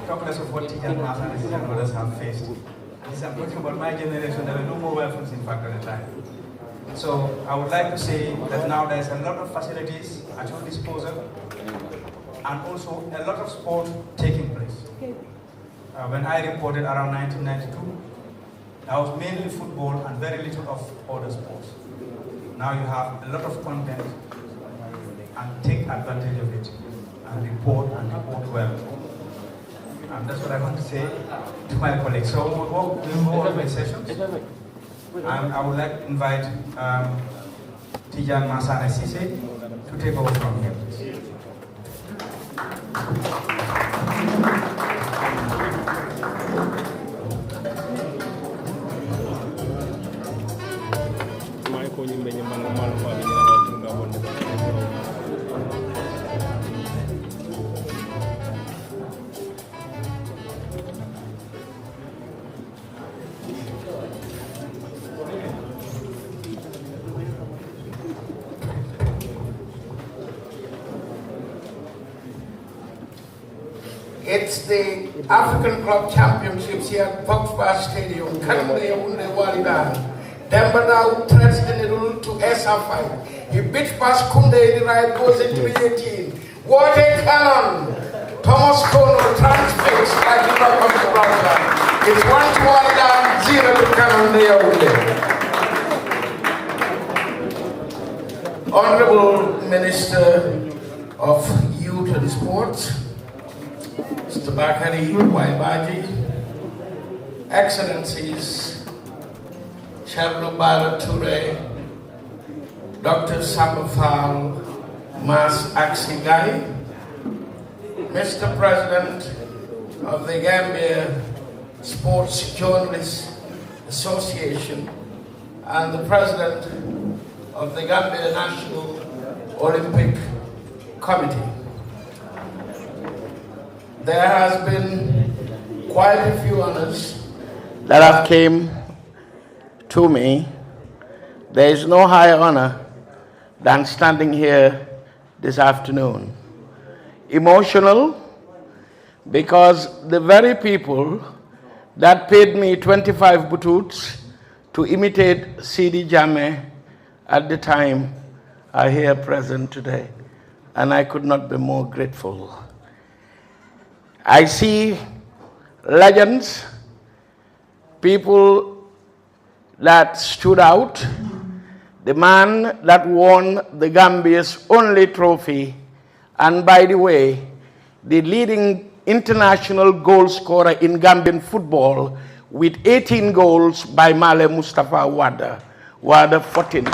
talk less of what Tijan Masan and others have faced. I'm talking about my generation. There were no mobile phones, in fact, at the time. So, I would like to say that now there's a lot of facilities at your disposal and also a lot of sport taking place. When I reported around 1992, that was mainly football and very little of other sports. Now you have a lot of content and take advantage of it and report well. And that's what I want to say to my colleagues. So we'll go on with sessions. And I would like to invite Tijan Masane Sise to take over from here, please. It's the African Club Championships here at Foxbar Stadium. Kanunde Unde Walidan. Dembana threats the needle to SR5. He beat past Kunde, the right goes into 18. What a cannon! Thomas Kono transfixed like the rock of the brother. It's 1-1 down, 0 to Kanunde Unde. Honorable Minister of Youth and Sports, Mr. Bakari Waibaji, Excellencies, Chablo Bala Toure, Dr. Sabafal Mas Aksigai, Mr. President of the Gambia Sports Journalists Association, and the President of the Gambia National Olympic Committee. There has been quite a few honors that have came to me. There is no higher honor than standing here this afternoon. Emotional because the very people that paid me 25 bututs to imitate Sidi Jammeh at the time are here present today, and I could not be more grateful. I see legends, people that stood out, the man that won the Gambia's only trophy, and by the way, the leading international goal scorer in Gambian football with 18 goals by Male Mustafa Wada 14.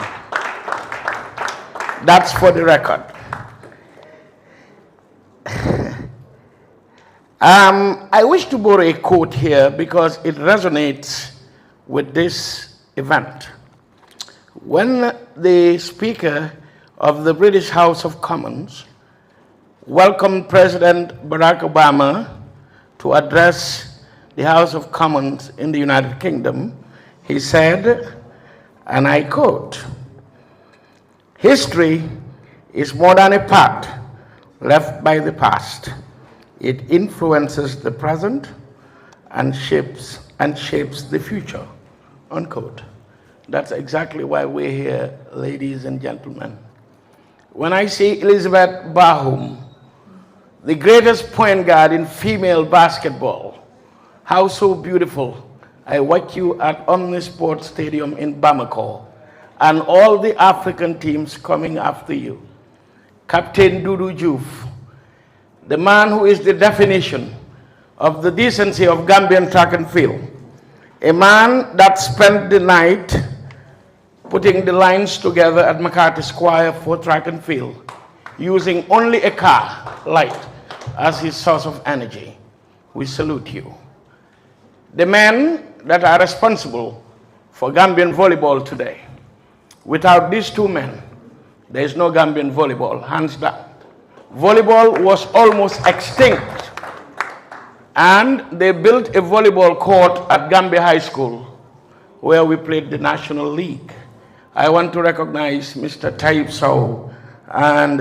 That's for the record. I wish to borrow a quote here because it resonates with this event. When the Speaker of the British House of Commons welcomed President Barack Obama to address the House of Commons in the United Kingdom, he said, and I quote, "History is more than a path left by the past. It influences the present and shapes the future," unquote. That's exactly why we're here, ladies and gentlemen. When I see Elizabeth Bahum, the greatest point guard in female basketball, how so beautiful. I watch you at Omnisport Stadium in Bamako, and all the African teams coming after you. Captain Dudu Diouf, the man who is the definition of the decency of Gambian track and field, a man that spent the night putting the lines together at McCarthy Square for track and field, using only a car light as his source of energy. We salute you. The men that are responsible for Gambian volleyball today. Without these two men, there is no Gambian volleyball, hands down. Volleyball was almost extinct, and they built a volleyball court at Gambia High School where we played the National League. I want to recognize Mr. Taib Sow and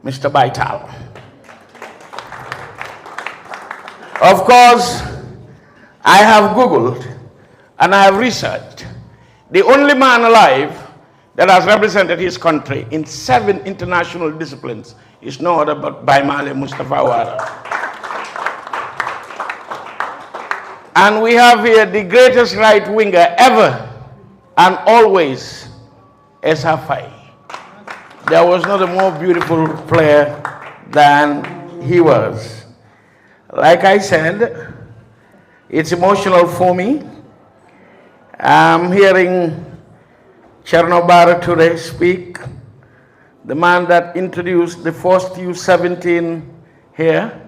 Mr. Baital. Of course, I have Googled and I have researched. The only man alive that has represented his country in 7 international disciplines is no other but Baimale Mustafa Wada. And we have here the greatest right winger ever and always, Esa Faye. There was not a more beautiful player than he was. Like I said, it's emotional for me. I'm hearing Chernobara Toure speak, the man that introduced the first U17 here.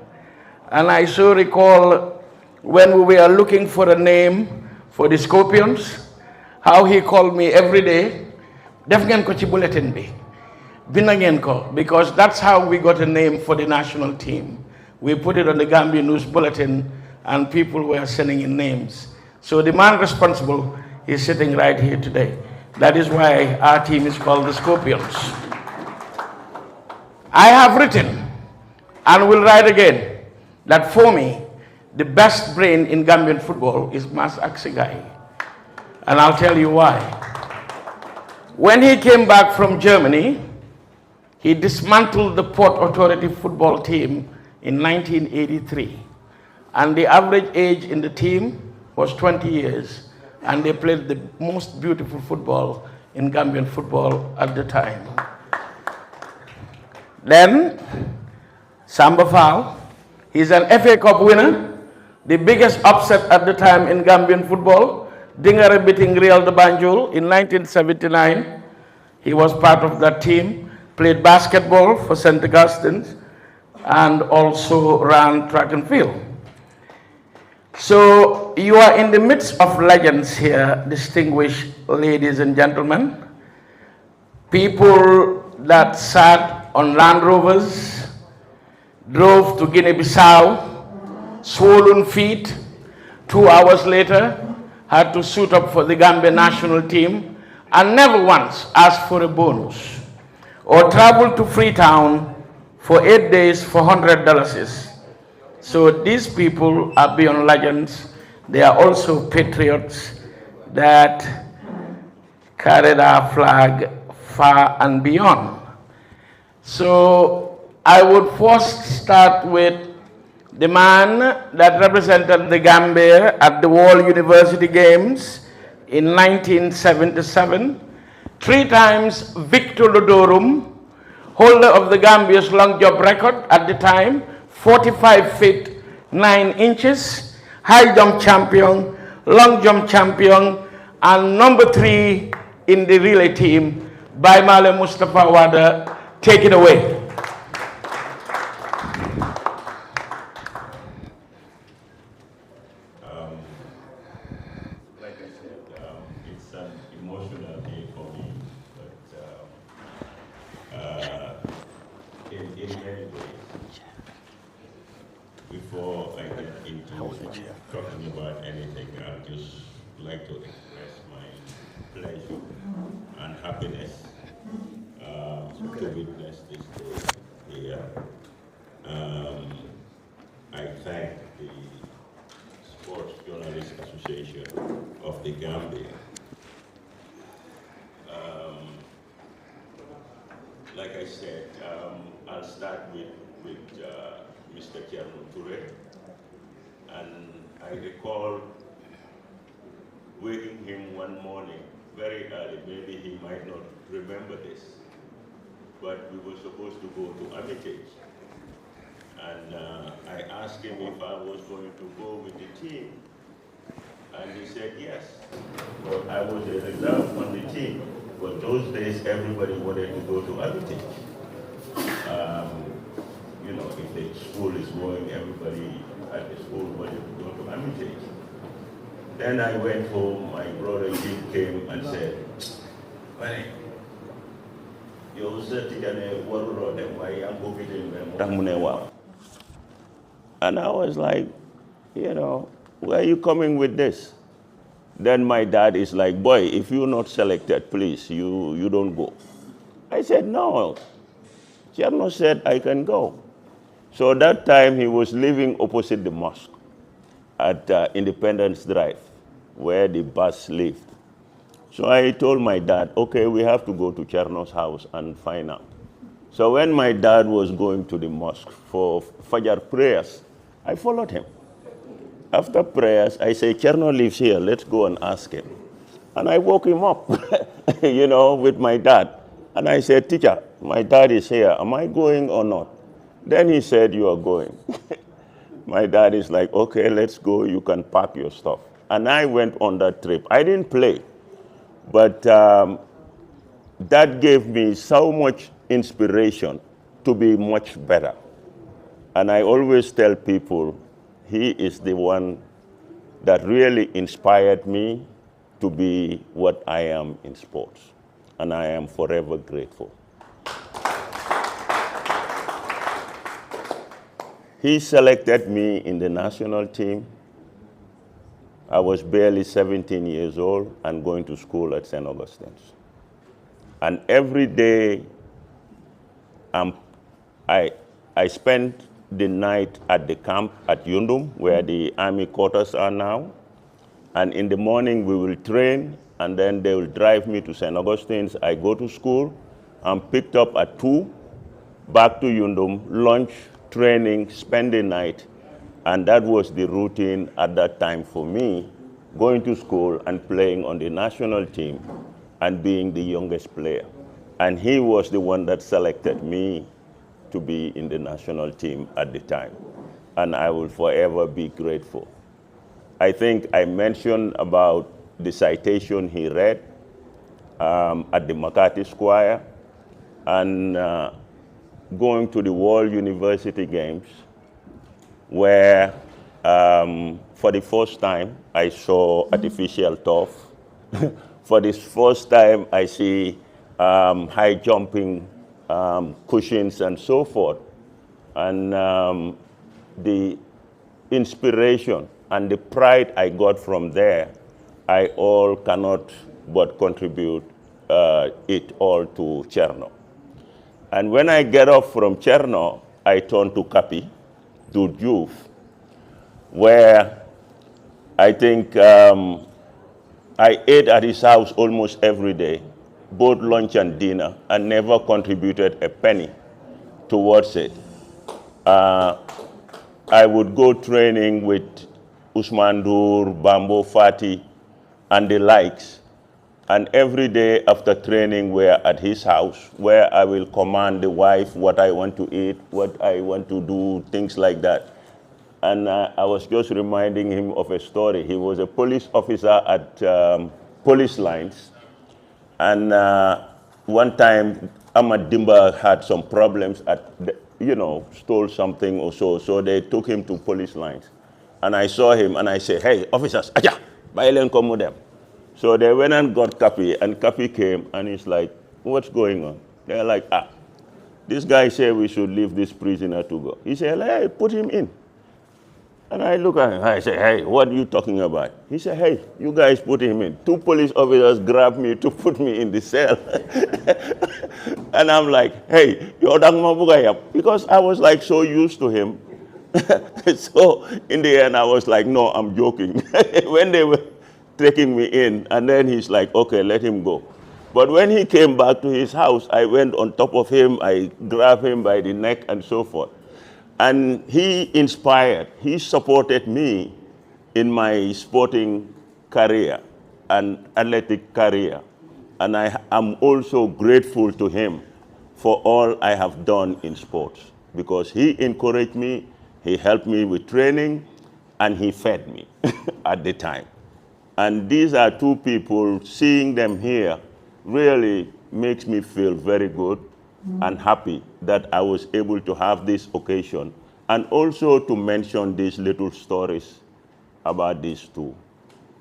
And I so recall when we were looking for a name for the Scorpions, how he called me every day, def ngeen ko ci bulletin bi, bind ngeen ko, because that's how we got a name for the national team. We put it on the Gambia News Bulletin, and people were sending in names. So the man responsible is sitting right here today. That is why our team is called the Scorpions. I have written, and will write again, that for me, the best brain in Gambian football is Mas Aksigai. And I'll tell you why. When he came back from Germany, he dismantled the Port Authority football team in 1983. And the average age in the team was 20 years. And they played the most beautiful football in Gambian football at the time. Then, Samba Fall, he's an FA Cup winner, the biggest upset at the time in Gambian football, Dingare beating Real de Banjul in 1979. He was part of that team, played basketball for St. Augustine's, and also ran track and field. So you are in the midst of legends here, distinguished ladies and gentlemen. People that sat on Land Rovers, drove to Guinea-Bissau, swollen feet, 2 hours later, had to suit up for the Gambia national team, and never once asked for a bonus, or traveled to Freetown for 8 days for $100. So these people are beyond legends. They are also patriots that carried our flag far and beyond. So I would first start with the man that represented the Gambia at the World University Games in 1977, 3 times Victor Lodorum, holder of the Gambia's long jump record at the time, 45 feet 9 inches, high jump champion, long jump champion, and number 3 in the relay team, Baimale Mustafa Wada. Take it away. Like I said, it's an emotional day for me, but in many ways, before I get into talking about anything, I'd just like to express my pleasure and happiness to witness this day here. I thank the Sports Journalists Association of the Gambia. Like I said, I'll start with Mr. Cherno Toure. And I recall waking him one morning, very early. Maybe he might not remember this, but we were supposed to go to Armitage. And I asked him if I was going to go with the team. And he said yes. But I was a reserve on the team. But those days, everybody wanted to go to Armitage. You know, if the school is going, everybody at the school wanted to go to Armitage. Then I went home, my brother Jim came and said, "Well, you said and I was like, you know, where are you coming with this? Then my dad is like, boy, if you're not selected, please, you don't go. I said, no. Cherno said I can go. So that time he was living opposite the mosque at Independence Drive, where the bus lived. So I told my dad, okay, we have to go to Cherno's house and find out. So when my dad was going to the mosque for Fajr prayers, I followed him. After prayers, I say, Cherno lives here, let's go and ask him. And I woke him up, you know, with my dad. And I said, teacher, my dad is here, am I going or not? Then he said, you are going. My dad is like, okay, let's go, you can pack your stuff. And I went on that trip. I didn't play, but that gave me so much inspiration to be much better. And I always tell people, he is the one that really inspired me to be what I am in sports. And I am forever grateful. He selected me in the national team. I was barely 17 years old and going to school at St. Augustine's. And every day, I spent the night at the camp at Yundum, where the army quarters are now. And in the morning, we will train, and then they will drive me to St. Augustine's. I go to school. I'm picked up at 2, back to Yundum, lunch, training, spend the night. And that was the routine at that time for me, going to school and playing on the national team and being the youngest player. And he was the one that selected me to be in the national team at the time. And I will forever be grateful. I think I mentioned about the citation he read at the McCarthy Square and going to the World University Games, where for the first time I saw artificial turf. For the first time I see high jumping cushions and so forth. And the inspiration and the pride I got from there, I all cannot but contribute it all to Cherno. And when I get off from Cherno, I turn to Kapi, to youth, where I think I ate at his house almost every day, both lunch and dinner, and never contributed a penny towards it. I would go training with Usman Dur, Bambo Fati, and the likes. And every day after training, we're at his house, where I will command the wife what I want to eat, what I want to do, things like that. And I was just reminding him of a story. He was a police officer at police lines. And one time, Ahmad Dimba had some problems at, stole something or so. So they took him to police lines. And I saw him and I said, hey, officers, aja, bailen come with them. So they went and got Kapi, and Kapi came and he's like, what's going on? They're like, this guy said we should leave this prisoner to go. He said, hey, put him in. And I look at him, I say, hey, what are you talking about? He said, hey, you guys put him in. 2 police officers grabbed me to put me in the cell. And I'm like, hey, you're because I was like so used to him. So in the end, I was like, no, I'm joking. When they were taking me in, and then he's like, okay, let him go. But when he came back to his house, I went on top of him, I grabbed him by the neck and so forth. And he supported me in my sporting career and athletic career. And I am also grateful to him for all I have done in sports, because he encouraged me, he helped me with training, and he fed me at the time. And these are two people, seeing them here really makes me feel very good and happy that I was able to have this occasion, and also to mention these little stories about these two.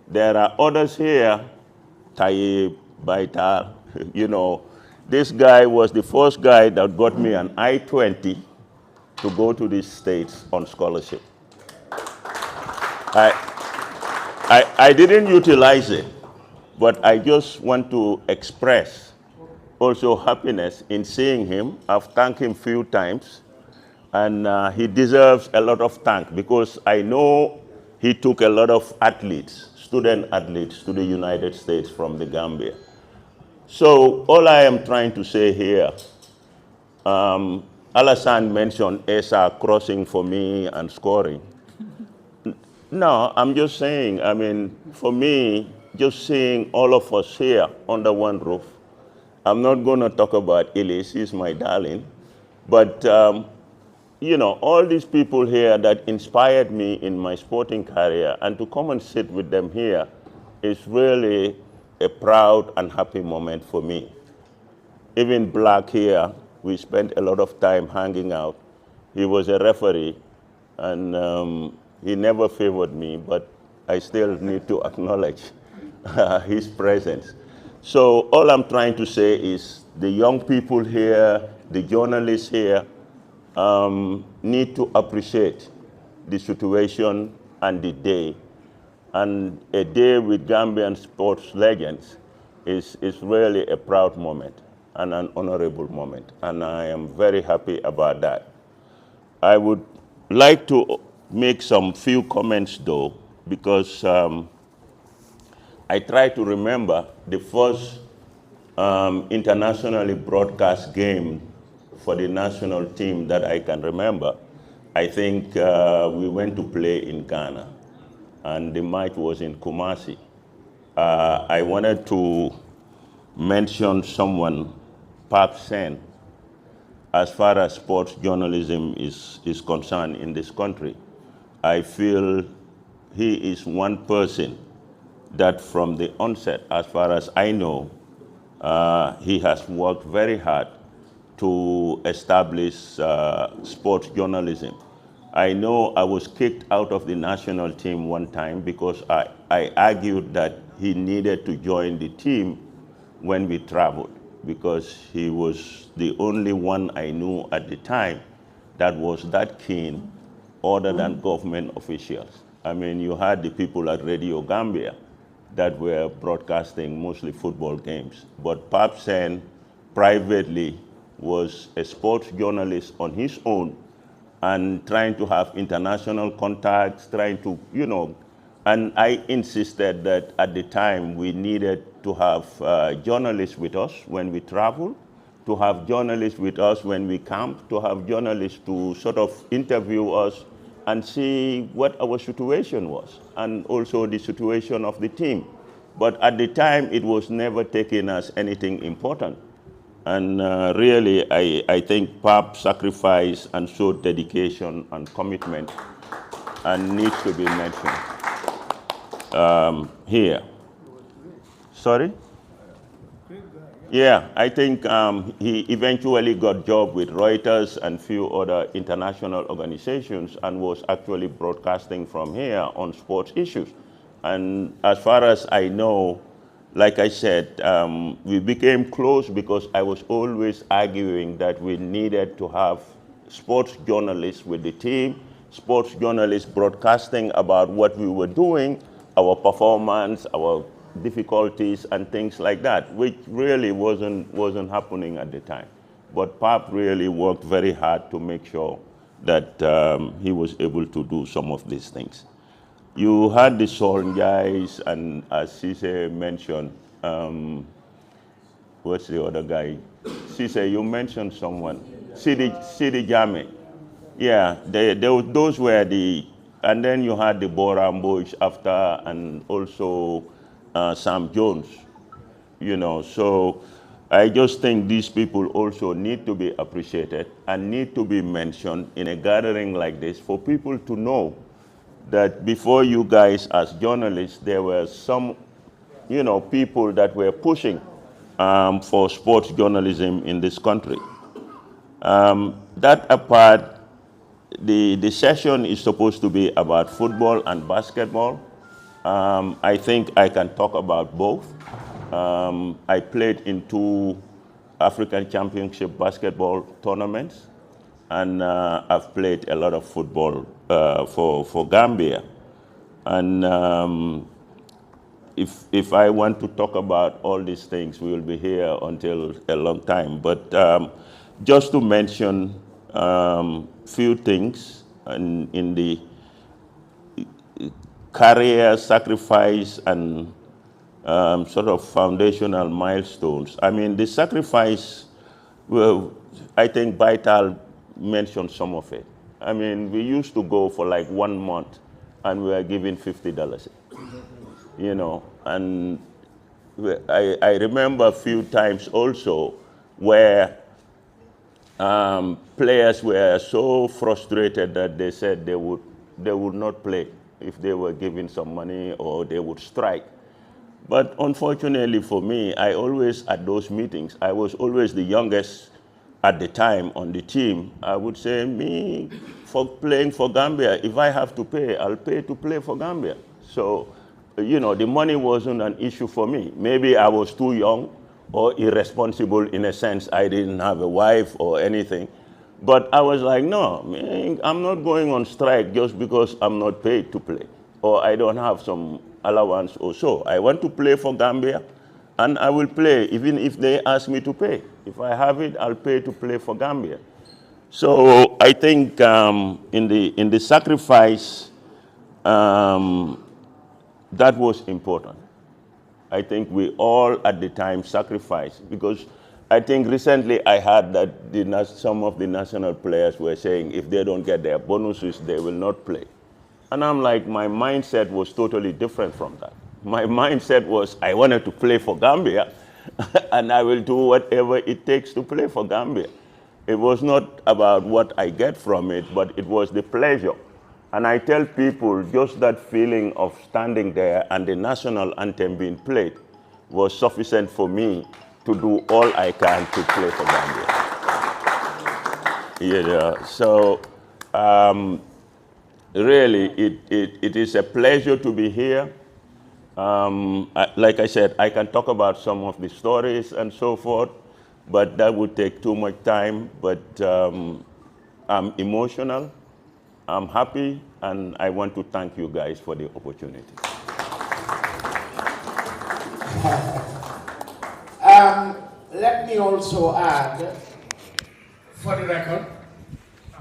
There are others here, Tayyip, Baitar, you know, this guy was the first guy that got me an I-20 to go to the States on scholarship. I didn't utilize it, but I just want to express also happiness in seeing him. I've thanked him a few times, and he deserves a lot of thanks, because I know he took a lot of athletes, student athletes, to the United States from the Gambia. So all I am trying to say here, Alassane mentioned Esa crossing for me and scoring. No, I'm just saying, I mean, for me, just seeing all of us here under one roof, I'm not going to talk about Elise, he's my darling, but, you know, all these people here that inspired me in my sporting career, and to come and sit with them here is really a proud and happy moment for me. Even Black here, we spent a lot of time hanging out. He was a referee, and he never favored me, but I still need to acknowledge his presence. So all I'm trying to say is the young people here, the journalists here, need to appreciate the situation and the day. And a day with Gambian sports legends is really a proud moment and an honorable moment. And I am very happy about that. I would like to make some few comments though, because I try to remember the first internationally broadcast game for the national team that I can remember. I think we went to play in Ghana, and the match was in Kumasi. I wanted to mention someone, Park Sen, as far as sports journalism is concerned in this country. I feel he is one person that from the onset, as far as I know, he has worked very hard to establish sports journalism. I know I was kicked out of the national team one time because I argued that he needed to join the team when we traveled, because he was the only one I knew at the time that was that keen, other than government officials. I mean, you had the people at Radio Gambia that were broadcasting mostly football games. But Pap Sen privately was a sports journalist on his own, and trying to have international contacts, trying to, you know, and I insisted that at the time we needed to have journalists with us when we travel, to have journalists with us when we camp, to have journalists to sort of interview us and see what our situation was, and also the situation of the team. But at the time, it was never taken as anything important. And really, I think Pap sacrificed and showed dedication and commitment, and needs to be mentioned here. Sorry? Yeah, I think he eventually got a job with Reuters and few other international organizations, and was actually broadcasting from here on sports issues. And as far as I know, like I said, we became close because I was always arguing that we needed to have sports journalists with the team, sports journalists broadcasting about what we were doing, our performance, our difficulties and things like that, which really wasn't happening at the time. But Pap really worked very hard to make sure that he was able to do some of these things. You had the Sol guys, and as Cisse mentioned, what's the other guy? Cisse, you mentioned someone, Sidi Jame. Yeah, those were the, and then you had the Boram boys after, and also Sam Jones, you know. So I just think these people also need to be appreciated and need to be mentioned in a gathering like this for people to know that before you guys as journalists, there were some, you know, people that were pushing for sports journalism in this country. That apart, the session is supposed to be about football and basketball. I think I can talk about both. I played in 2 African Championship basketball tournaments, and I've played a lot of football for Gambia. And if I want to talk about all these things, we will be here until a long time. But just to mention few things in the career sacrifice and sort of foundational milestones. I mean, the sacrifice, well, I think Vital mentioned some of it. I mean, we used to go for like 1 month and we were given $50, you know, and I remember a few times also where players were so frustrated that they said they would not play if they were given some money, or they would strike. But unfortunately for me, I always, at those meetings, I was always the youngest at the time on the team. I would say, me, for playing for Gambia, if I have to pay, I'll pay to play for Gambia. So, you know, the money wasn't an issue for me. Maybe I was too young or irresponsible in a sense. I didn't have a wife or anything. But I was like, no, man, I'm not going on strike just because I'm not paid to play, or I don't have some allowance or so. I want to play for Gambia, and I will play even if they ask me to pay. If I have it, I'll pay to play for Gambia. So I think in the sacrifice, that was important. I think we all at the time sacrificed, because I think recently I heard that some of the national players were saying if they don't get their bonuses, they will not play. And I'm like, my mindset was totally different from that. My mindset was I wanted to play for Gambia, and I will do whatever it takes to play for Gambia. It was not about what I get from it, but it was the pleasure. And I tell people, just that feeling of standing there and the national anthem being played was sufficient for me to do all I can to play for Gambia. Yeah, so really, it is a pleasure to be here. Like I said, I can talk about some of the stories and so forth, but that would take too much time. But I'm emotional, I'm happy, and I want to thank you guys for the opportunity. Let me also add, for the record,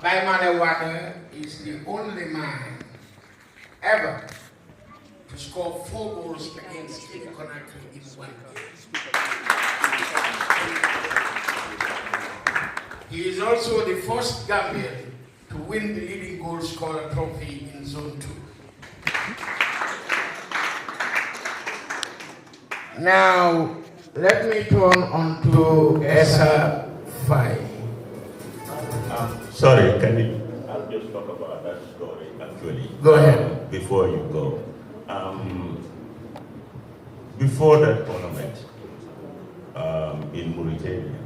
Baimane Wade is the only man ever to score 4 goals against Guinea Conakry in 1 game. He is also the first Gambian to win the leading goal scorer trophy in Zone 2. Now, let me turn on to Esa Fai. Sorry, I'll just talk about that story actually. Go ahead. Before you go. Before that tournament in Mauritania,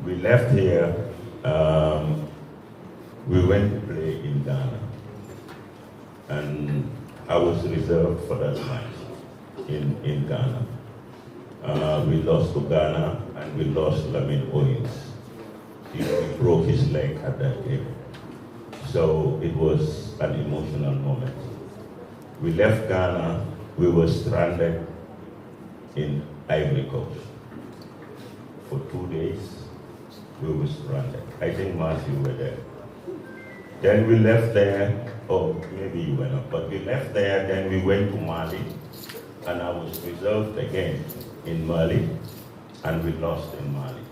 we left here, we went to play in Ghana, and I was reserved for that match in Ghana. We lost to Ghana, and we lost Lamin Owens. He broke his leg at that game. So it was an emotional moment. We left Ghana, we were stranded in Ivory Coast. For 2 days, we were stranded. I think, Mark, you were there. Then we left there, or maybe you were not, but we left there, then we went to Mali, and I was reserved again in Mali, and we lost in Mali.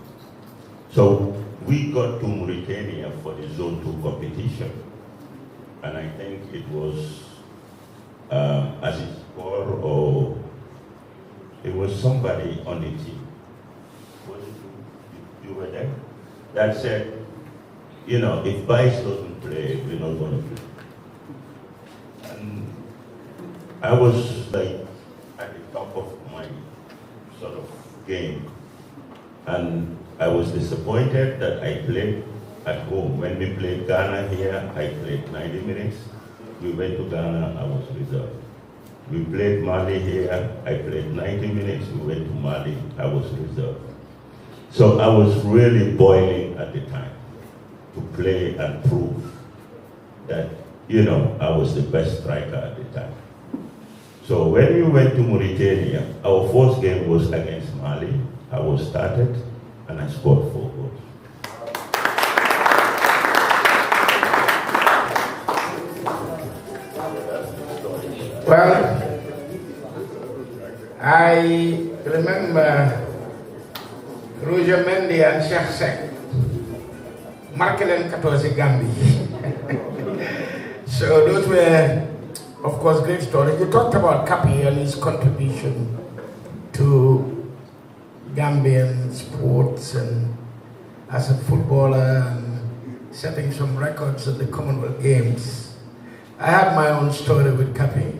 So we got to Mauritania for the Zone 2 competition. And I think it was Aziz Kaur, or it was somebody on the team. Was it you were there? That said, you know, if Vice doesn't play, we're not going to play. And I was like at the top of my sort of game. And I was disappointed that I played at home. When we played Ghana here, I played 90 minutes. We went to Ghana, I was reserved. We played Mali here, I played 90 minutes. We went to Mali, I was reserved. So I was really boiling at the time to play and prove that, you know, I was the best striker at the time. So when we went to Mauritania, our first game was against Mali. I was started and I scored 4 goals. Well, I remember Roger Mendy and Sheikh Sek, Markelen 14 Gambia. So those were, of course, great stories. You talked about Kapi and his contribution to Gambian sports and as a footballer and setting some records at the Commonwealth Games. I have my own story with Kapi,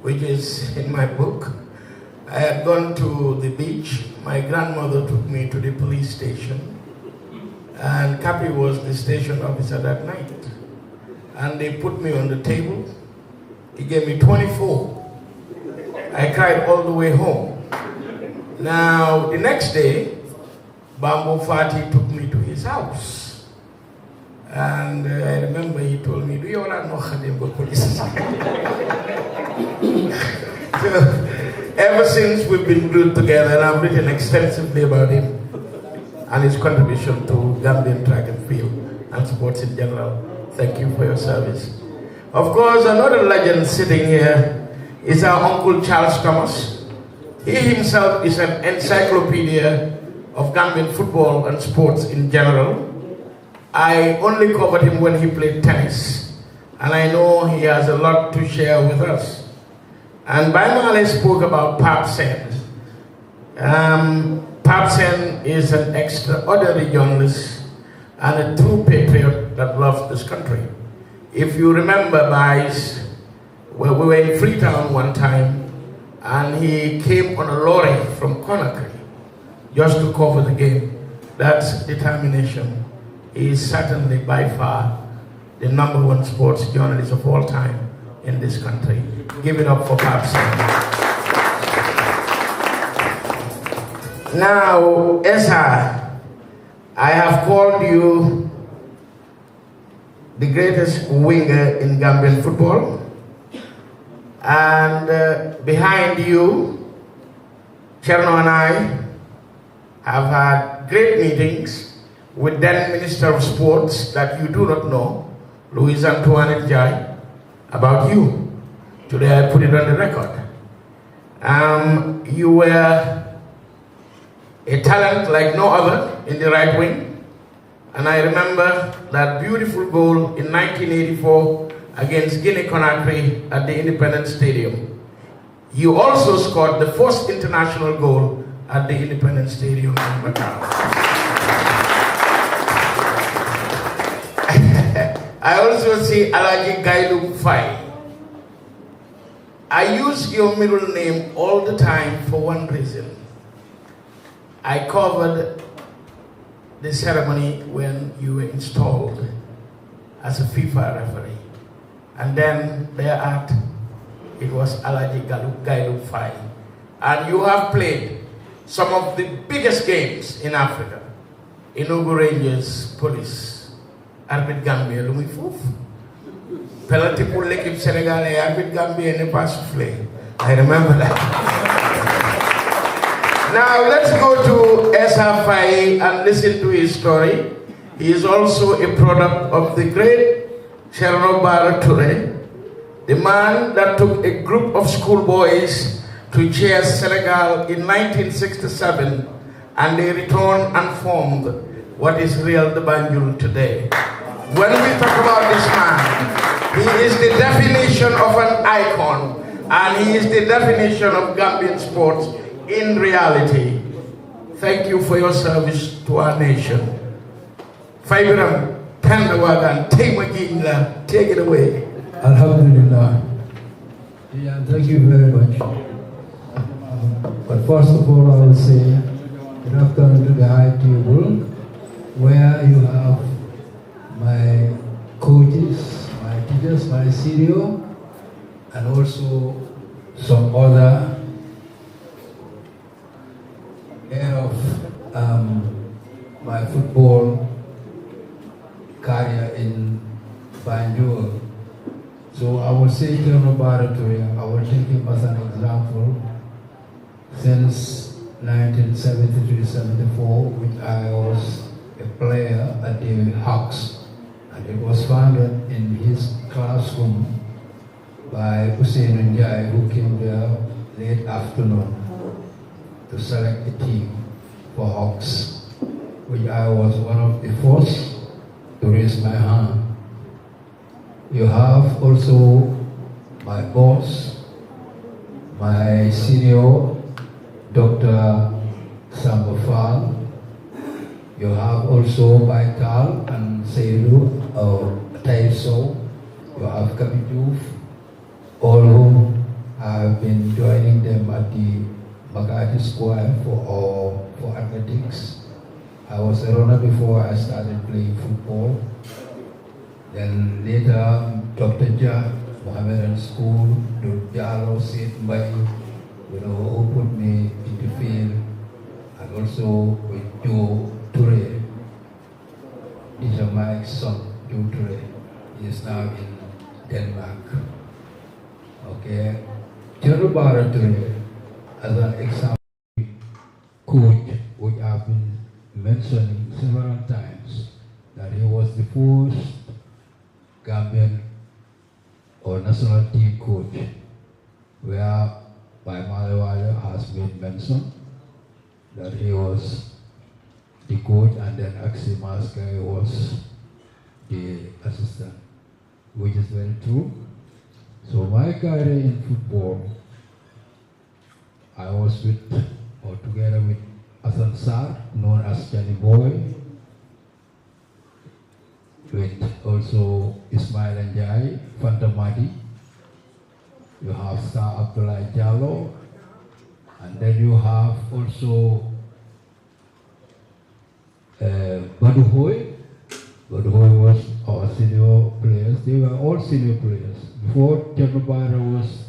which is in my book. I had gone to the beach. My grandmother took me to the police station, and Kapi was the station officer that night. And they put me on the table. He gave me 24. I cried all the way home. Now, the next day, Bambo Fati took me to his house. And I remember he told me, do you want to know Khadimbo police? So, ever since we've been glued together, and I've written extensively about him and his contribution to Gambian track and field and sports in general. Thank you for your service. Of course, another legend sitting here is our Uncle Charles Thomas. He himself is an encyclopedia of Gambian football and sports in general. I only covered him when he played tennis, and I know he has a lot to share with us. And Baimale spoke about Pap Sen. Pap Sen is an extraordinary journalist and a true patriot that loves this country. If you remember, guys, we were in Freetown one time, and he came on a lorry from Conakry just to cover the game. That's determination. He is certainly by far the #1 sports journalist of all time in this country. Give it up for Papsen. Now, Esa, I have called you the greatest winger in Gambian football. And behind you, Cherno and I have had great meetings with then Minister of Sports that you do not know, Louis Antoine Njai, about you. Today I put it on the record. You were a talent like no other in the right wing. And I remember that beautiful goal in 1984 against Guinea-Conakry at the Independence Stadium. You also scored the first international goal at the Independence Stadium in Macau. I also see Alaji Gailu Fai. I use your middle name all the time for one reason. I covered the ceremony when you were installed as a FIFA referee. And then thereafter, it was Alaji Gailu Fai. And you have played some of the biggest games in Africa. Enugu Rangers, Police, Arbitre Gambia, Lumi Fouf. Penalty pour l'équipe sénégalaise, Arbitre Gambia n'est pas soufflé. I remember that. Now let's go to Esa Faye and listen to his story. He is also a product of the great Cherno Bara Touré, the man that took a group of schoolboys to cheer Senegal in 1967, and they returned and formed what is real the Banjul today. When we talk about this man, he is the definition of an icon, and he is the definition of Gambian sports in reality. Thank you for your service to our nation. Faibiram Tandawagan, take it away. Alhamdulillah. Yeah, thank you very much. But first of all, I will say, good afternoon to the high table, where you have my coaches, my teachers, my senior, and also some other head of my football career in Banjul. So I will say Colonel Baratory, I will take him as an example. Since 1973-74, which I was a player at the Hawks, and it was founded in his classroom by Hussein Njai, who came there late afternoon to select a team for Hawks, which I was one of the first to raise my hand. You have also my boss, my senior, Dr. Sambafal. You have also Baikal and Seidu or Taiso. You have Kabiduf, all whom have been joining them at the Magadi Square for athletics. I was a runner before I started playing football. Then later, Dr. Ja, Mohammedan School, Jalo, Sid Mbai, who put me in the field, and also with Joe Toure. These are my son, Joe Toure. He is now in Denmark. Okay. Cherubara Toure, as an example, coach, which I've been mentioning several times, that he was the first Gambian or national team coach, where by Malawale has been mentioned that he was the coach and then Axi Maskai was the assistant, which is very true. So my career in football, I was with or together with Hassan Sar, known as Johnny Boy, with also Ismail Njai, Fantamadi. You have Star Abdullah Jallo, and then you have also Baduhoy. Baduhoy was our senior players. They were all senior players. Before Chernobara was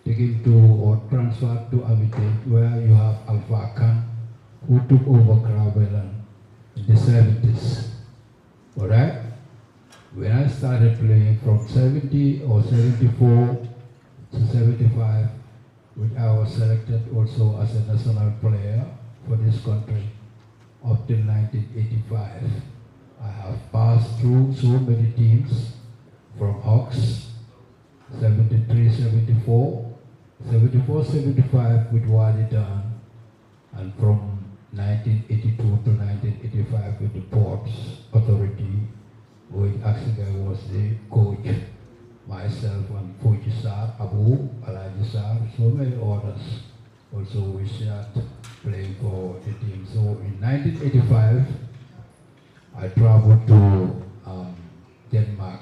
taken to or transferred to Amitate, where you have Alpha Khan, who took over Krabelan in the 70s. Alright? When I started playing from 70 or 74 to 75, which I was selected also as a national player for this country up till 1985. I have passed through so many teams from Hawks, 73, 74, 74, 75 with Wadi Dan, and from 1982 to 1985 with the Ports Authority, where actually I was the coach, myself and Fujisar, Abu, Alajisar, so many others. Also we shared playing for the team. So in 1985, I traveled to Denmark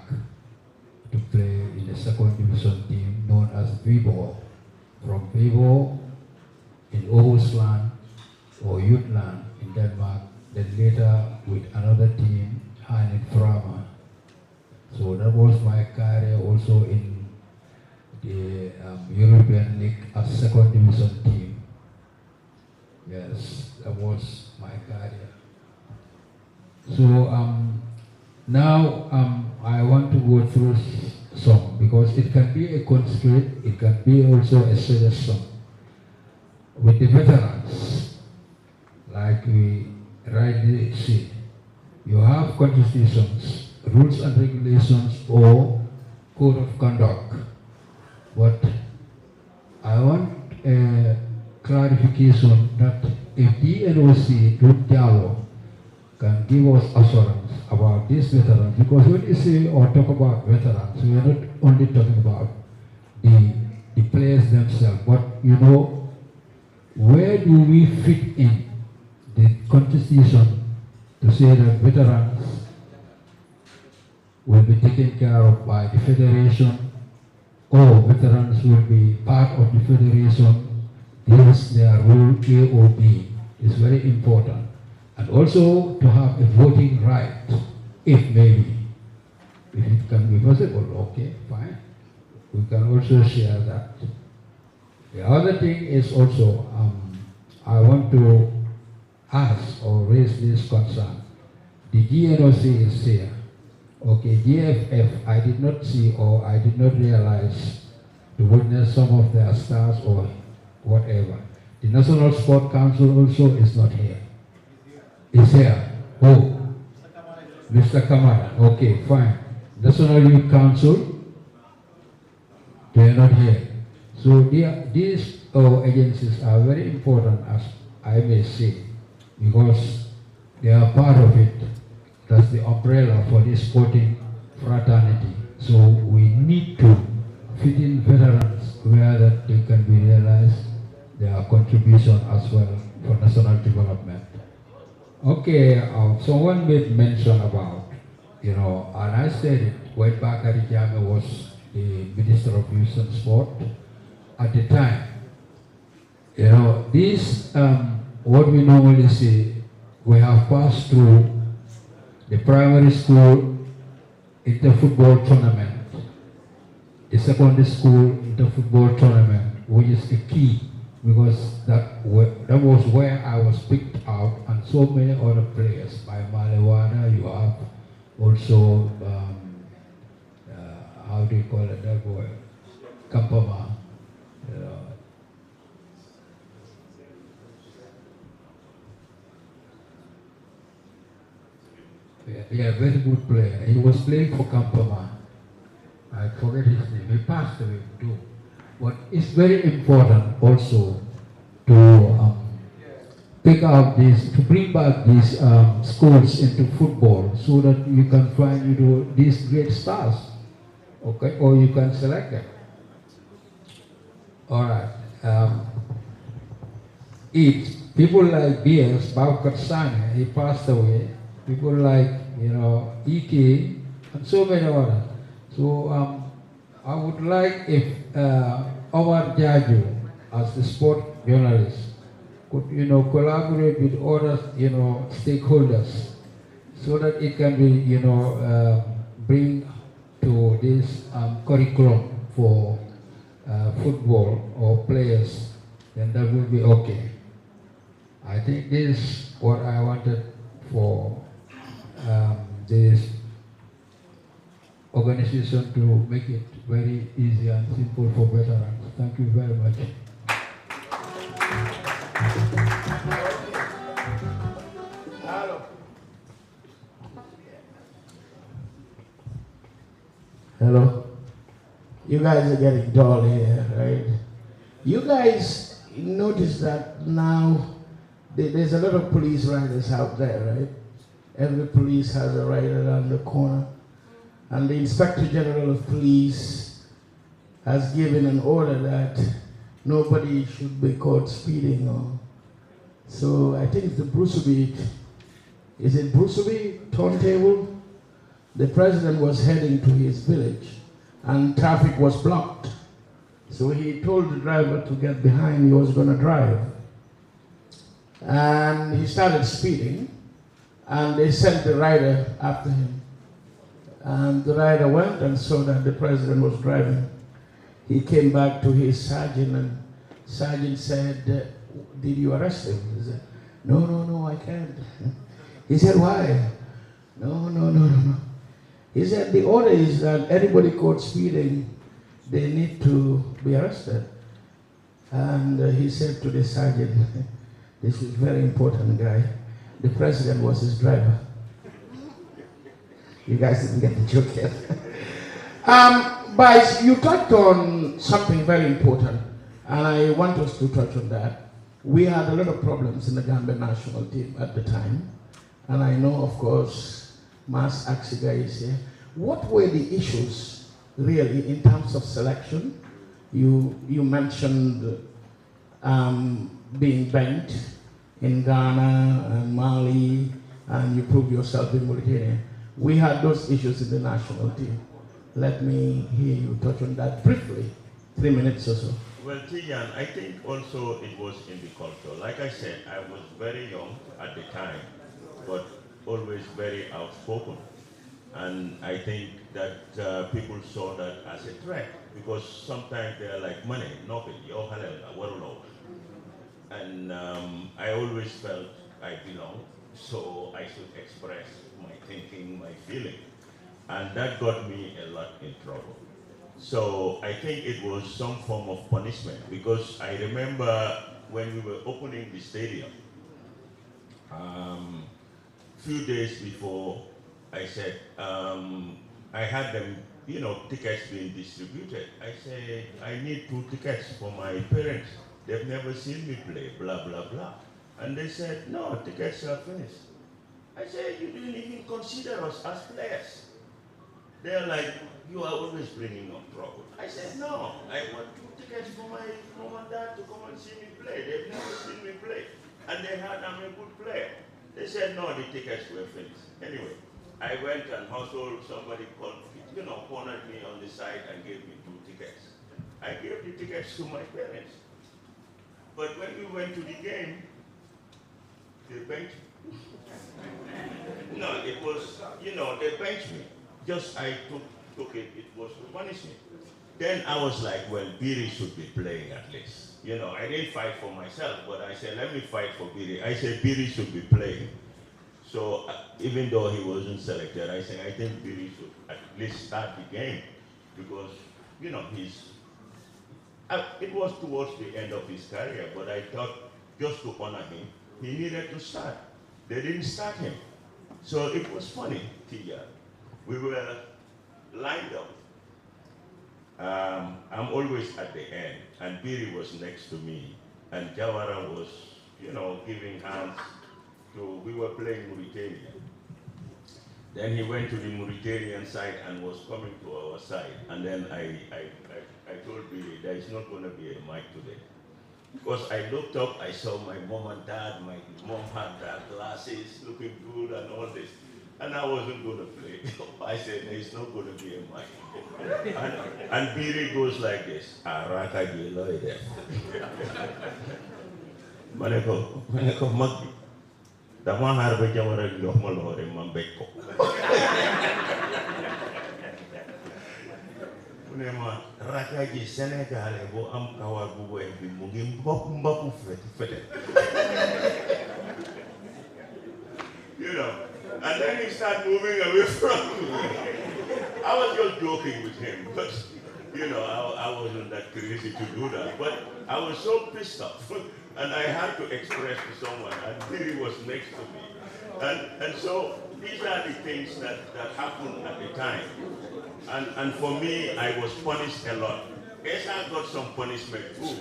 to play in the second division team known as Viborg. From Viborg in Aarhusland or Jutland in Denmark, then later with another team, Heinrich Frama. So that was my career also in the European League as second division team. Yes, that was my career. So now I want to go through some, because it can be a constraint, it can be also a suggestion. With the veterans, like we rightly said, you have constitutions, rules and regulations, or code of conduct. But I want a clarification that if the NOC don't follow can give us assurance about these veterans, because when you say or talk about veterans, we are not only talking about the players themselves, but you know, where do we fit in the constitution to say that veterans will be taken care of by the federation, or veterans will be part of the federation? This is their role, A or B. It's very important. And also to have a voting right, if maybe. If it can be possible, okay, fine. We can also share that. The other thing is also, I want to ask or raise this concern. The GNOC is here. Okay, GFF, I did not see or I did not realize to witness some of their stars or whatever. The National Sport Council also is not here. Is here. Oh, Mr. Kamara. Okay, fine. National Youth Council, they are not here. So these agencies are very important, as I may say, because they are part of it. That's the umbrella for this sporting fraternity. So we need to fit in veterans where that they can be realized, their contribution as well for national development. Okay, someone made mention about, you know, and I said it when Bakari Jame was the Minister of Youth and Sport at the time. You know, this, what we normally say, we have passed through the primary school inter-football tournament, the secondary school inter-football tournament, which is the key, because that was where I was picked out, and so many other players. By Malewana, you have also, how do you call it, that boy? Kampama. You know. Yeah, very good player. He was playing for Kampama. I forget his name. He passed away too. But it's very important also to pick out these, to bring back these schools into football, so that you can find, you know, these great stars, okay, or you can select them. All right. People like B.S. Baukatsane, he passed away. People like, you know, E.K. and so many others. So I would like if our Jaju, as the sport journalist, could, you know, collaborate with other, you know, stakeholders, so that it can be, you know, bring to this curriculum for football or players, then that will be okay. I think this is what I wanted for this organization, to make it very easy and simple for veterans. Thank you very much. Hello. You guys are getting dull here, right? You guys notice that now there's a lot of police riders out there, right? Every police has a rider around the corner. And the Inspector General of Police has given an order that nobody should be caught speeding. So I think the Bruceby, is it Bruceby turntable? The president was heading to his village and traffic was blocked. So he told the driver to get behind, he was going to drive. And he started speeding, and they sent the rider after him. And the rider went and saw that the president was driving. He came back to his sergeant, and sergeant said, did you arrest him? He said, no, I can't. He said, why? No. He said, the order is that anybody caught speeding, they need to be arrested. And he said to the sergeant, this is very important, guy. The president was his driver. You guys didn't get the joke yet. But you touched on something very important, and I want us to touch on that. We had a lot of problems in the Gambian national team at the time, and I know, of course, Mas Axiga is here. What were the issues, really, in terms of selection? You mentioned being benched in Ghana and Mali, and you proved yourself in Mauritania. We had those issues in the national team. Let me hear you touch on that briefly, 3 minutes or so. Well, Tijan, I think also it was in the culture. Like I said, I was very young at the time, but always very outspoken. And I think that people saw that as a threat, because sometimes they're like, money, nothing, yo halal, warulo. And I always felt I belonged, so I should express my thinking, my feeling. And that got me a lot in trouble. So I think it was some form of punishment, because I remember when we were opening the stadium, few days before, I said, I had them, tickets being distributed. I said, I need 2 tickets for my parents. They've never seen me play, blah, blah, blah. And they said, no, tickets are finished. I said, you didn't even consider us as players. They're like, you are always bringing up trouble. I said, no, I want 2 tickets for my mom and dad to come and see me play. They've never seen me play. And they heard I'm a good player. They said, no, the tickets were finished. Anyway, I went and hustled, somebody cornered me on the side and gave me 2 tickets. I gave the tickets to my parents. But when we went to the game, they benched me. No, it was, they benched me. Just I took it, it was to punish me. Then I was like, well, Biri should be playing at least. I didn't fight for myself, but I said, let me fight for Biri. I said, Biri should be playing. So even though he wasn't selected, I said, I think Biri should at least start the game, because, it was towards the end of his career, but I thought just to honor him, he needed to start. They didn't start him. So it was funny, Tia. We were lined up. I'm always at the end, and Biri was next to me, and Jawara was, giving hands to, we were playing Mauritania. Then he went to the Mauritanian side and was coming to our side, and then I told Biri, there is not going to be a mic today. Because I looked up, I saw my mom and dad, my mom had their glasses, looking good and all this. And I wasn't going to play. I said, there is not going to be a mic. And Biri goes like this, Araka Giloide. Maneko, Maggi. Dama harba Jawara Lohmalore Mambeko. Unema, Raka Gi Senegal, Ebo Am Kawabu, and Mugim Bokumbaku Fete. And then he started moving away from me. I was just joking with him, but I wasn't that crazy to do that. But I was so pissed off, and I had to express to someone, and Billy was next to me. And so these are the things that happened at the time. And for me, I was punished a lot. Esa got some punishment too,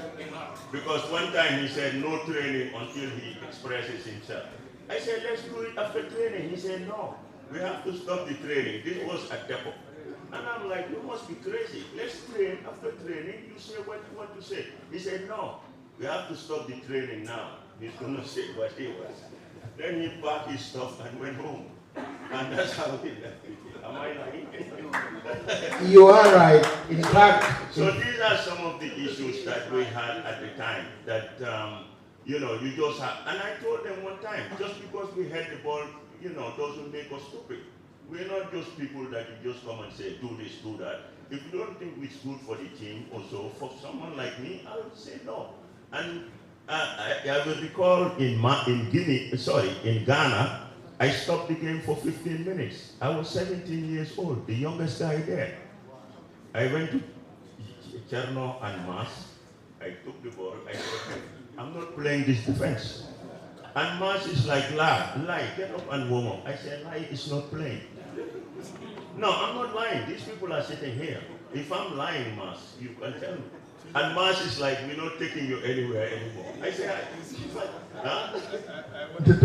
because one time he said no training until he expresses himself. I said, let's do it after training. He said, no, we have to stop the training. This was at depot. And I'm like, you must be crazy. Let's train. After training, you say what you want to say. He said, no, we have to stop the training now. He's going to say what he was. Then he packed his stuff and went home. And that's how he left it. Am I lying? You are right. In fact. So these are some of the issues that we had at the time that, you just have, and I told them one time, just because we had the ball, doesn't make us stupid. We're not just people that you just come and say, do this, do that. If you don't think it's good for the team, also for someone like me, I would say no. And I will recall in Ghana, I stopped the game for 15 minutes. I was 17 years old, the youngest guy there. I went to Cherno and Mas. I took the ball, I said, I'm not playing this defense. And Mas is like, lie, get up and warm up. I said, lie is not playing. No, I'm not lying. These people are sitting here. If I'm lying, Mas, you can tell me. And Marsh is like, we're not taking you anywhere anymore. I say, he's like, huh? I wanted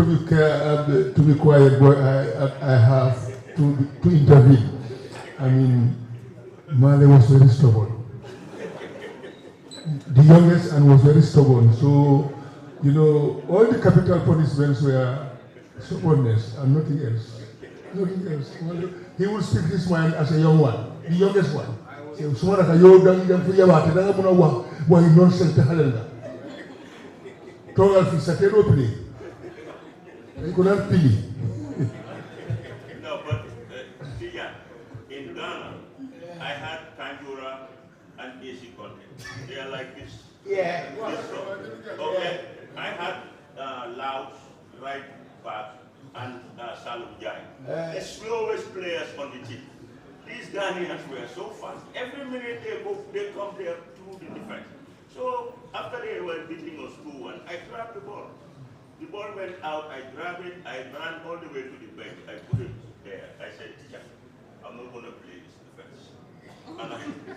to be quiet, but I have to intervene. I mean, Male was very stubborn. The youngest and was very stubborn. So, you know, all the capital punishments were stubbornness and nothing else. Nothing else. He would speak his mind as a young one, the youngest one. So, like a young why nonsense to Halenda. Total fi Satero play. They could not play. No, but yeah, in Ghana, I had Kanjura and AC content. They are like this. Yeah. Okay. I had Laos, right back, and Salum Jai. The slowest players on the team. These Ghanaians were so fast. Every minute they come there through the defense. So after they were beating us 2-1, I grabbed the ball. The ball went out, I grabbed it, I ran all the way to the bench, I put it there. I said, teacher, I'm not going to play this defense.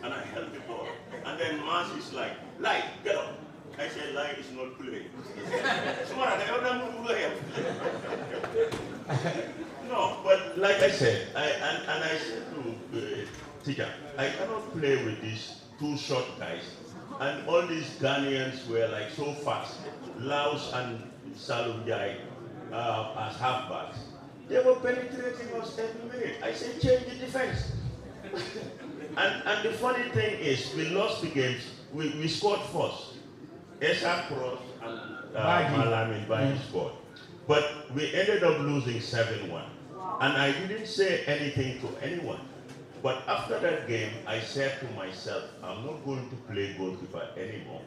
And I held the ball. And then Mars is like, Lai, get up. I said, Lai is not playing. No, but like I said, I said to teacher, I cannot play with these two short guys. And all these Ghanaians were like so fast. Laos and Salum Jai as halfbacks. They were penetrating us every minute. I said, change the defense. and the funny thing is, we lost the games. We scored first. SJAG crossed and Malamin Bagi scored. But we ended up losing 7-1. And I didn't say anything to anyone. But after that game, I said to myself, I'm not going to play goalkeeper anymore,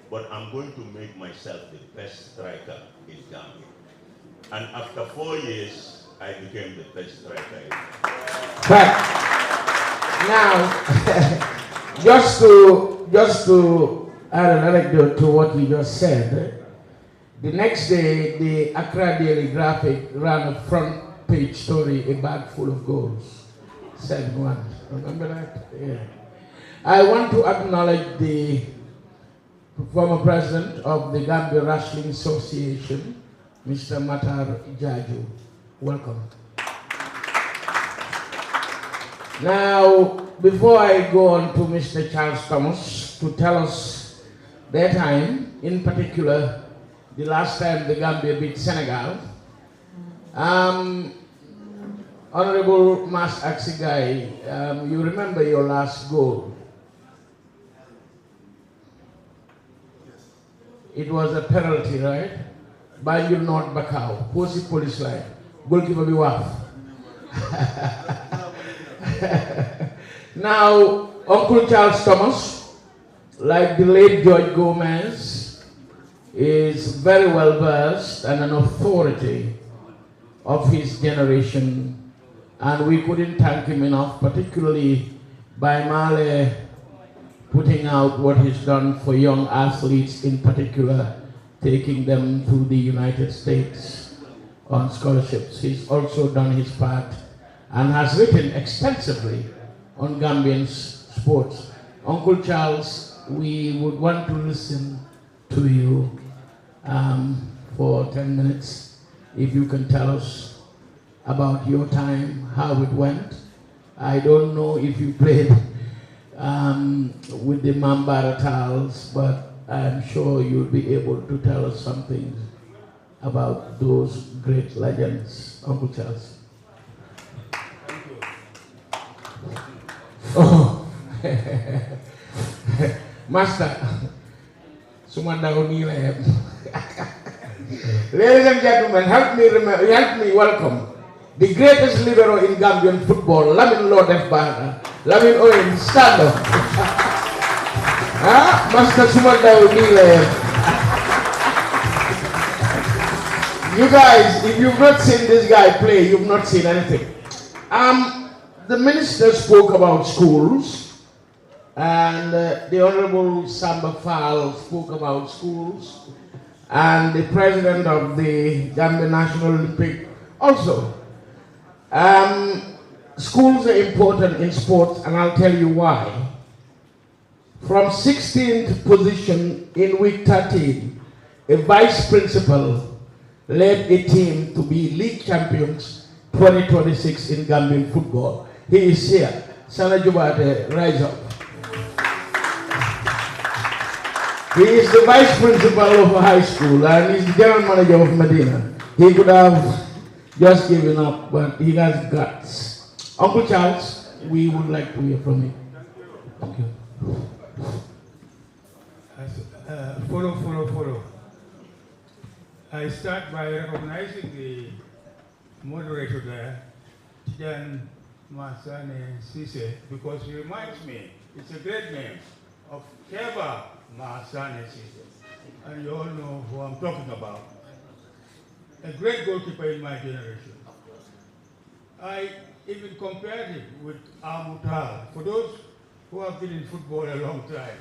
but I'm going to make myself the best striker in Gambia. And after 4 years, I became the best striker in Gambia. But now, just to add an anecdote to what you just said, the next day, the Accra Daily Graphic ran a front page story, a bag full of goals. 7-1. Remember that? Yeah. I want to acknowledge the former president of the Gambian Wrestling Association, Mr. Matar Jaju. Welcome. Now, before I go on to Mr. Charles Thomas to tell us their time, in particular, the last time the Gambia beat Senegal, Honorable Mas Aksigai, you remember your last goal? Yes. It was a penalty, right? Banjul North Bakau, Posi Police Line, goalkeeper Biwaf. Now, Uncle Charles Thomas, like the late George Gomez, is very well versed and an authority of his generation. And we couldn't thank him enough, particularly by Male putting out what he's done for young athletes, in particular, taking them to the United States on scholarships. He's also done his part and has written extensively on Gambian sports. Uncle Charles, we would want to listen to you for 10 minutes, if you can tell us about your time, how it went. I don't know if you played with the Mambaratals, but I'm sure you'll be able to tell us something about those great legends. Uncle Charles. Thank you. Oh, Master, Sumanda O'Neill. Ladies and gentlemen, help me welcome the greatest libero in Gambian football, Lamin Lodef Bana. Lamin Owen, stand up. Master Sumanda O'Neill. You guys, if you've not seen this guy play, you've not seen anything. The minister spoke about schools, and the Honorable Samba Fall spoke about schools, and the president of the Gambian National Olympic also. Schools are important in sports, and I'll tell you why. From 16th position in week 13, a vice principal led a team to be league champions 2026 in Gambian football. He is here. Sana Jubate, rise up. He is the vice principal of a high school and he's the general manager of Medina. He could have just given up, but he has guts. Uncle Charles, we would like to hear from you. Thank you. Follow. I start by recognizing the moderator there, Jan Masane Sise, because he reminds me, it's a great name, of Keba Masane Sise. And you all know who I'm talking about. A great goalkeeper in my generation. I even compared him with Amutal. For those who have been in football a long time,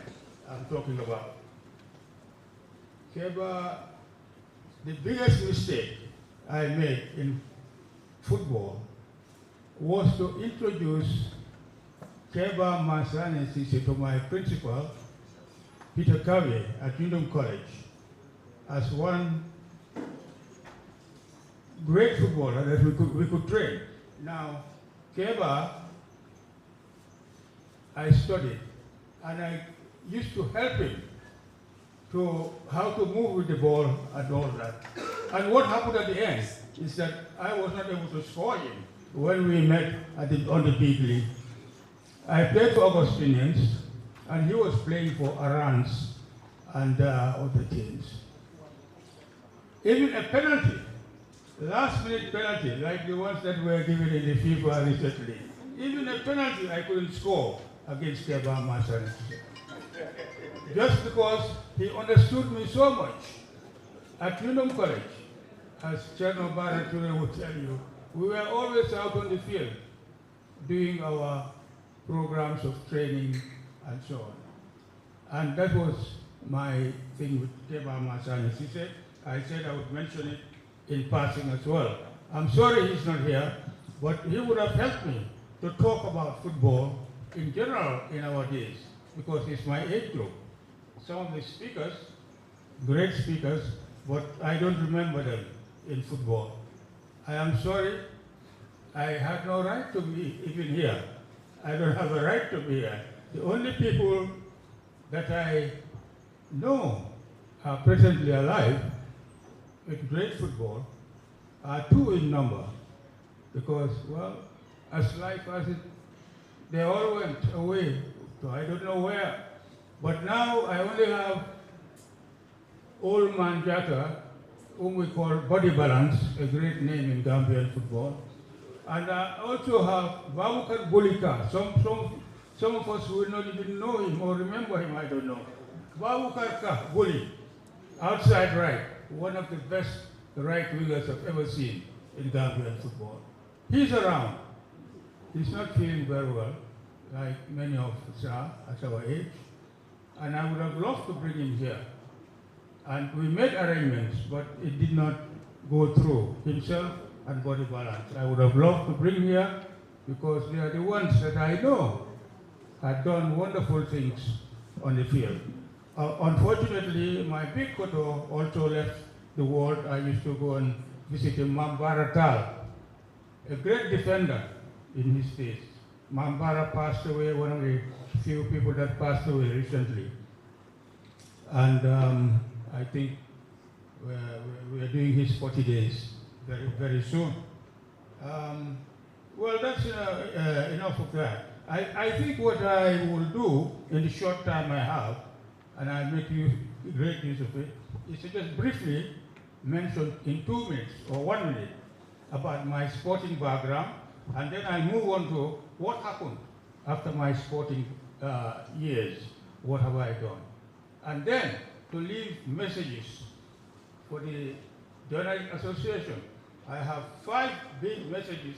I'm talking about. Keba, the biggest mistake I made in football was to introduce Keba Masane Sise to my principal, Peter Kawe, at Union College, as one great footballer that we could train. Now, Keba, I studied, and I used to help him to how to move with the ball and all that. And what happened at the end is that I was not able to score him when we met on the big league. I played for Augustinians, and he was playing for Arans and other teams. Even a penalty, last-minute penalty, like the ones that were given in the FIFA recently, even a penalty I couldn't score against Keba Masane. Just because he understood me so much. At Union College, as Chairman Barature would tell you, we were always out on the field doing our programs of training and so on. And that was my thing with Keba Masane. I said I would mention it in passing as well. I'm sorry he's not here, but he would have helped me to talk about football in general in our days, because he's my age group. Some of the speakers, great speakers, but I don't remember them in football. I am sorry, I had no right to be even here. I don't have a right to be here. The only people that I know are presently alive with great football are two in number, because, well, as life as it, they all went away, so I don't know where. But now I only have Old Man Jata, whom we call Body Balance, a great name in Gambian football. And I also have Babukar Bulika. Some of us will not even know him or remember him, I don't know. Babukar Buli, outside right, one of the best right wingers I've ever seen in Gambian football. He's around. He's not feeling very well, like many of us are at our age. And I would have loved to bring him here. And we made arrangements, but it did not go through, himself and Body Balance. I would have loved to bring him here because they are the ones that I know had done wonderful things on the field. Unfortunately, my big koto also left the world. I used to go and visit him, Mambara Tal, a great defender in his days. Mambara passed away, one of the few people that passed away recently. And I think we're doing his 40 days very, very soon. Well, that's enough of that. I think what I will do in the short time I have, and I'll make great use of it, is to just briefly mention in 2 minutes or 1 minute about my sporting background, and then I'll move on to what happened after my sporting years. What have I done? And then to leave messages for the Journalist Association. I have 5 big messages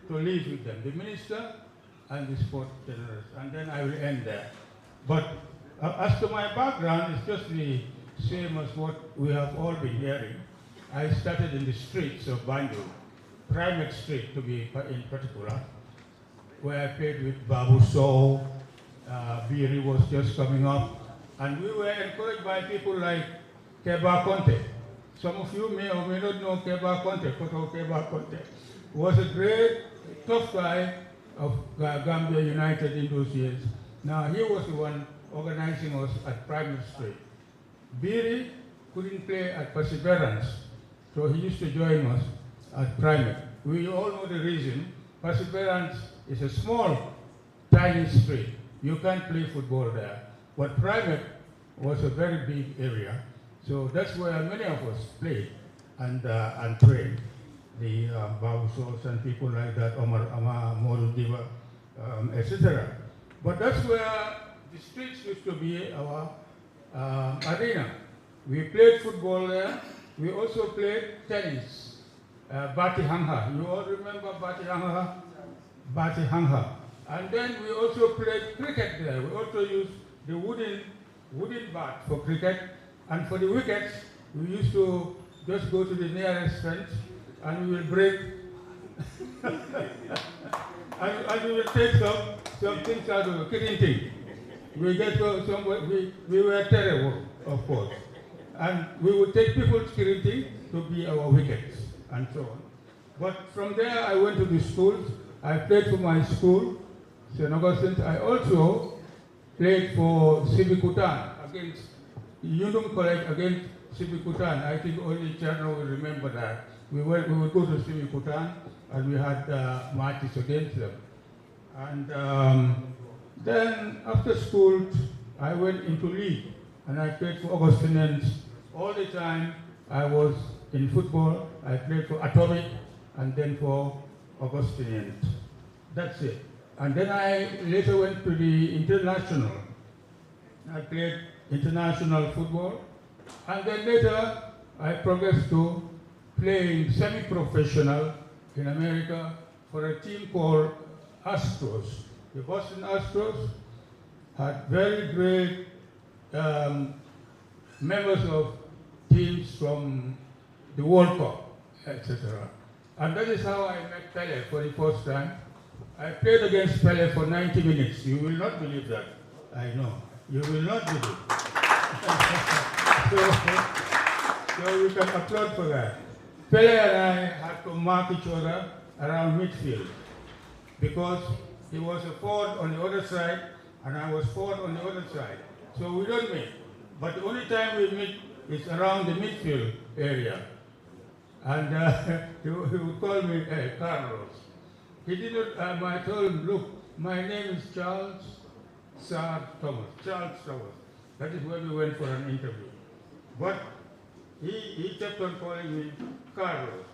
to leave with them, the minister and the sport journalist, and then I will end there. But as to my background, it's just the same as what we have all been hearing. I started in the streets of Banjul, Primate Street to be in particular, where I played with Babu Sow, Biri was just coming up. And we were encouraged by people like Keba Conte. Some of you may or may not know Keba Conte. Koto Keba Conte was a great, tough guy of Gambia United in those years. Now, he was the one organizing us at Primate Street. Biri couldn't play at Perseverance, so he used to join us at Primate. We all know the reason. Perseverance is a small, tiny street. You can't play football there. But Primate was a very big area, so that's where many of us played and trained. The Bausos and people like that, Omar Ama, Modu Diva, etc. But that's where the streets used to be our arena. We played football there. We also played tennis. Bati Hangha. You all remember Bati Hangha? Bati Hangha. And then we also played cricket there. We also used the wooden bat for cricket. And for the wickets, we used to just go to the nearest fence and we will break and we will take some things out of the killing thing. We get we were terrible, of course. And we would take people's killing to be our wickets and so on. But from there I went to the schools. I played for my school, St. Augustine. I also played for Sibikutan against Yundum College against Sibikutan. I think only Cherno will remember that. We would go to Sibikutan and we had matches against them. And then after school, I went into league and I played for Augustinians all the time. I was in football. I played for Atomic and then for Augustinians. That's it. And then I later went to the international. I played international football. And then later I progressed to playing semi-professional in America for a team called Astros. The Boston Astros had very great members of teams from the World Cup, etc. And that is how I met Pele for the first time. I played against Pele for 90 minutes. You will not believe that. I know. You will not believe it. So you can applaud for that. Pele and I had to mark each other around midfield because he was a forward on the other side and I was forward on the other side. So we don't meet. But the only time we meet is around the midfield area. And he would call me Carlos. He didn't, I told him, look, my name is Charles Thomas. Charles Thomas. That is where we went for an interview. But he kept on calling me Carlos.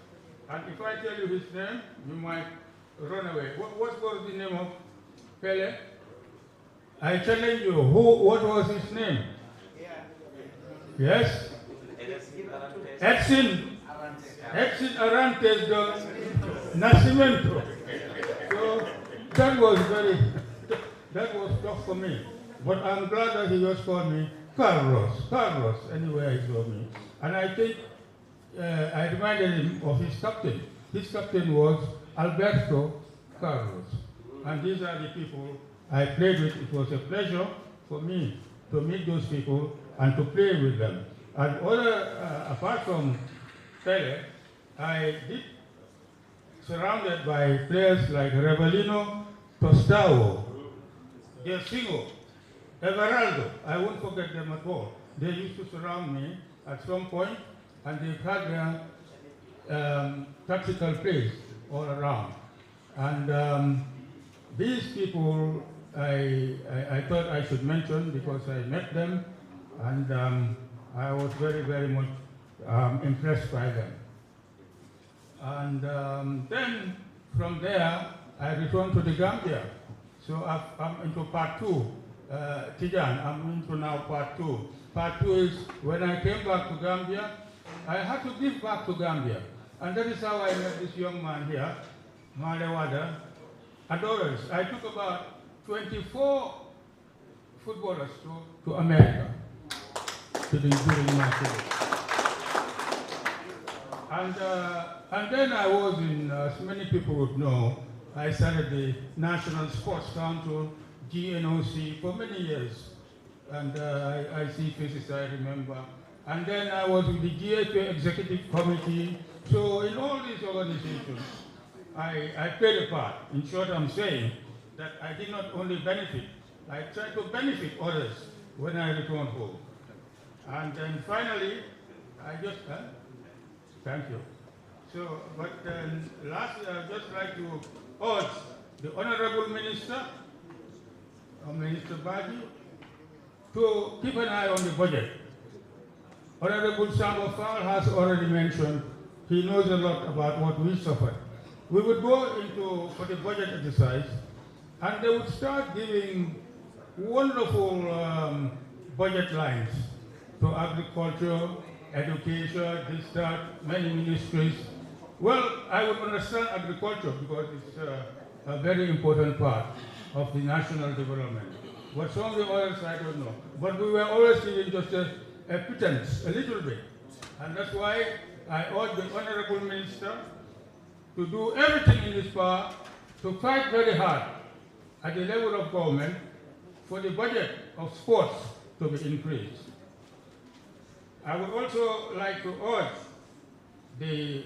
And if I tell you his name, you might run away. What was the name of Pele? I challenge you, what was his name? Yes? Edson Arantes do Nascimento. So that was tough for me. But I'm glad that he just called me Carlos, anywhere he saw me. And I think I reminded him of his captain. His captain was Alberto Carlos. And these are the people I played with. It was a pleasure for me to meet those people and to play with them. And apart from Pele, I did surrounded by players like Revelino, Tostao, Gersingo, Everaldo. I won't forget them at all. They used to surround me at some point, and they had their tactical plays all around. And these people I thought I should mention because I met them, and I was very, very much impressed by them. And then from there, I returned to the Gambia. So I'm into part two. Tijan, I'm into now part two. Part two is when I came back to Gambia, I had to give back to Gambia. And that is how I met this young man here, Malewada, Adorers. I took about 24 footballers to America during my career. And then I was in, as many people would know, I started the National Sports Council, GNOC for many years. And I see faces I remember. And then I was with the GHA Executive Committee. So in all these organizations, I played a part. In short, I'm saying that I did not only benefit, I tried to benefit others when I returned home. And then finally, thank you. So, but then lastly, I'd just like to urge the Honorable Minister, Minister Baji, to keep an eye on the budget. Honorable Sambafal has already mentioned he knows a lot about what we suffered. We would go for the budget exercise, and they would start giving wonderful budget lines to agriculture, education, they start many ministries. Well, I would understand agriculture because it's a very important part of the national development. But some of the others, I don't know. But we were always giving just a pittance, a little bit. And that's why I urge the Honorable Minister to do everything in his power to fight very hard at the level of government for the budget of sports to be increased. I would also like to urge the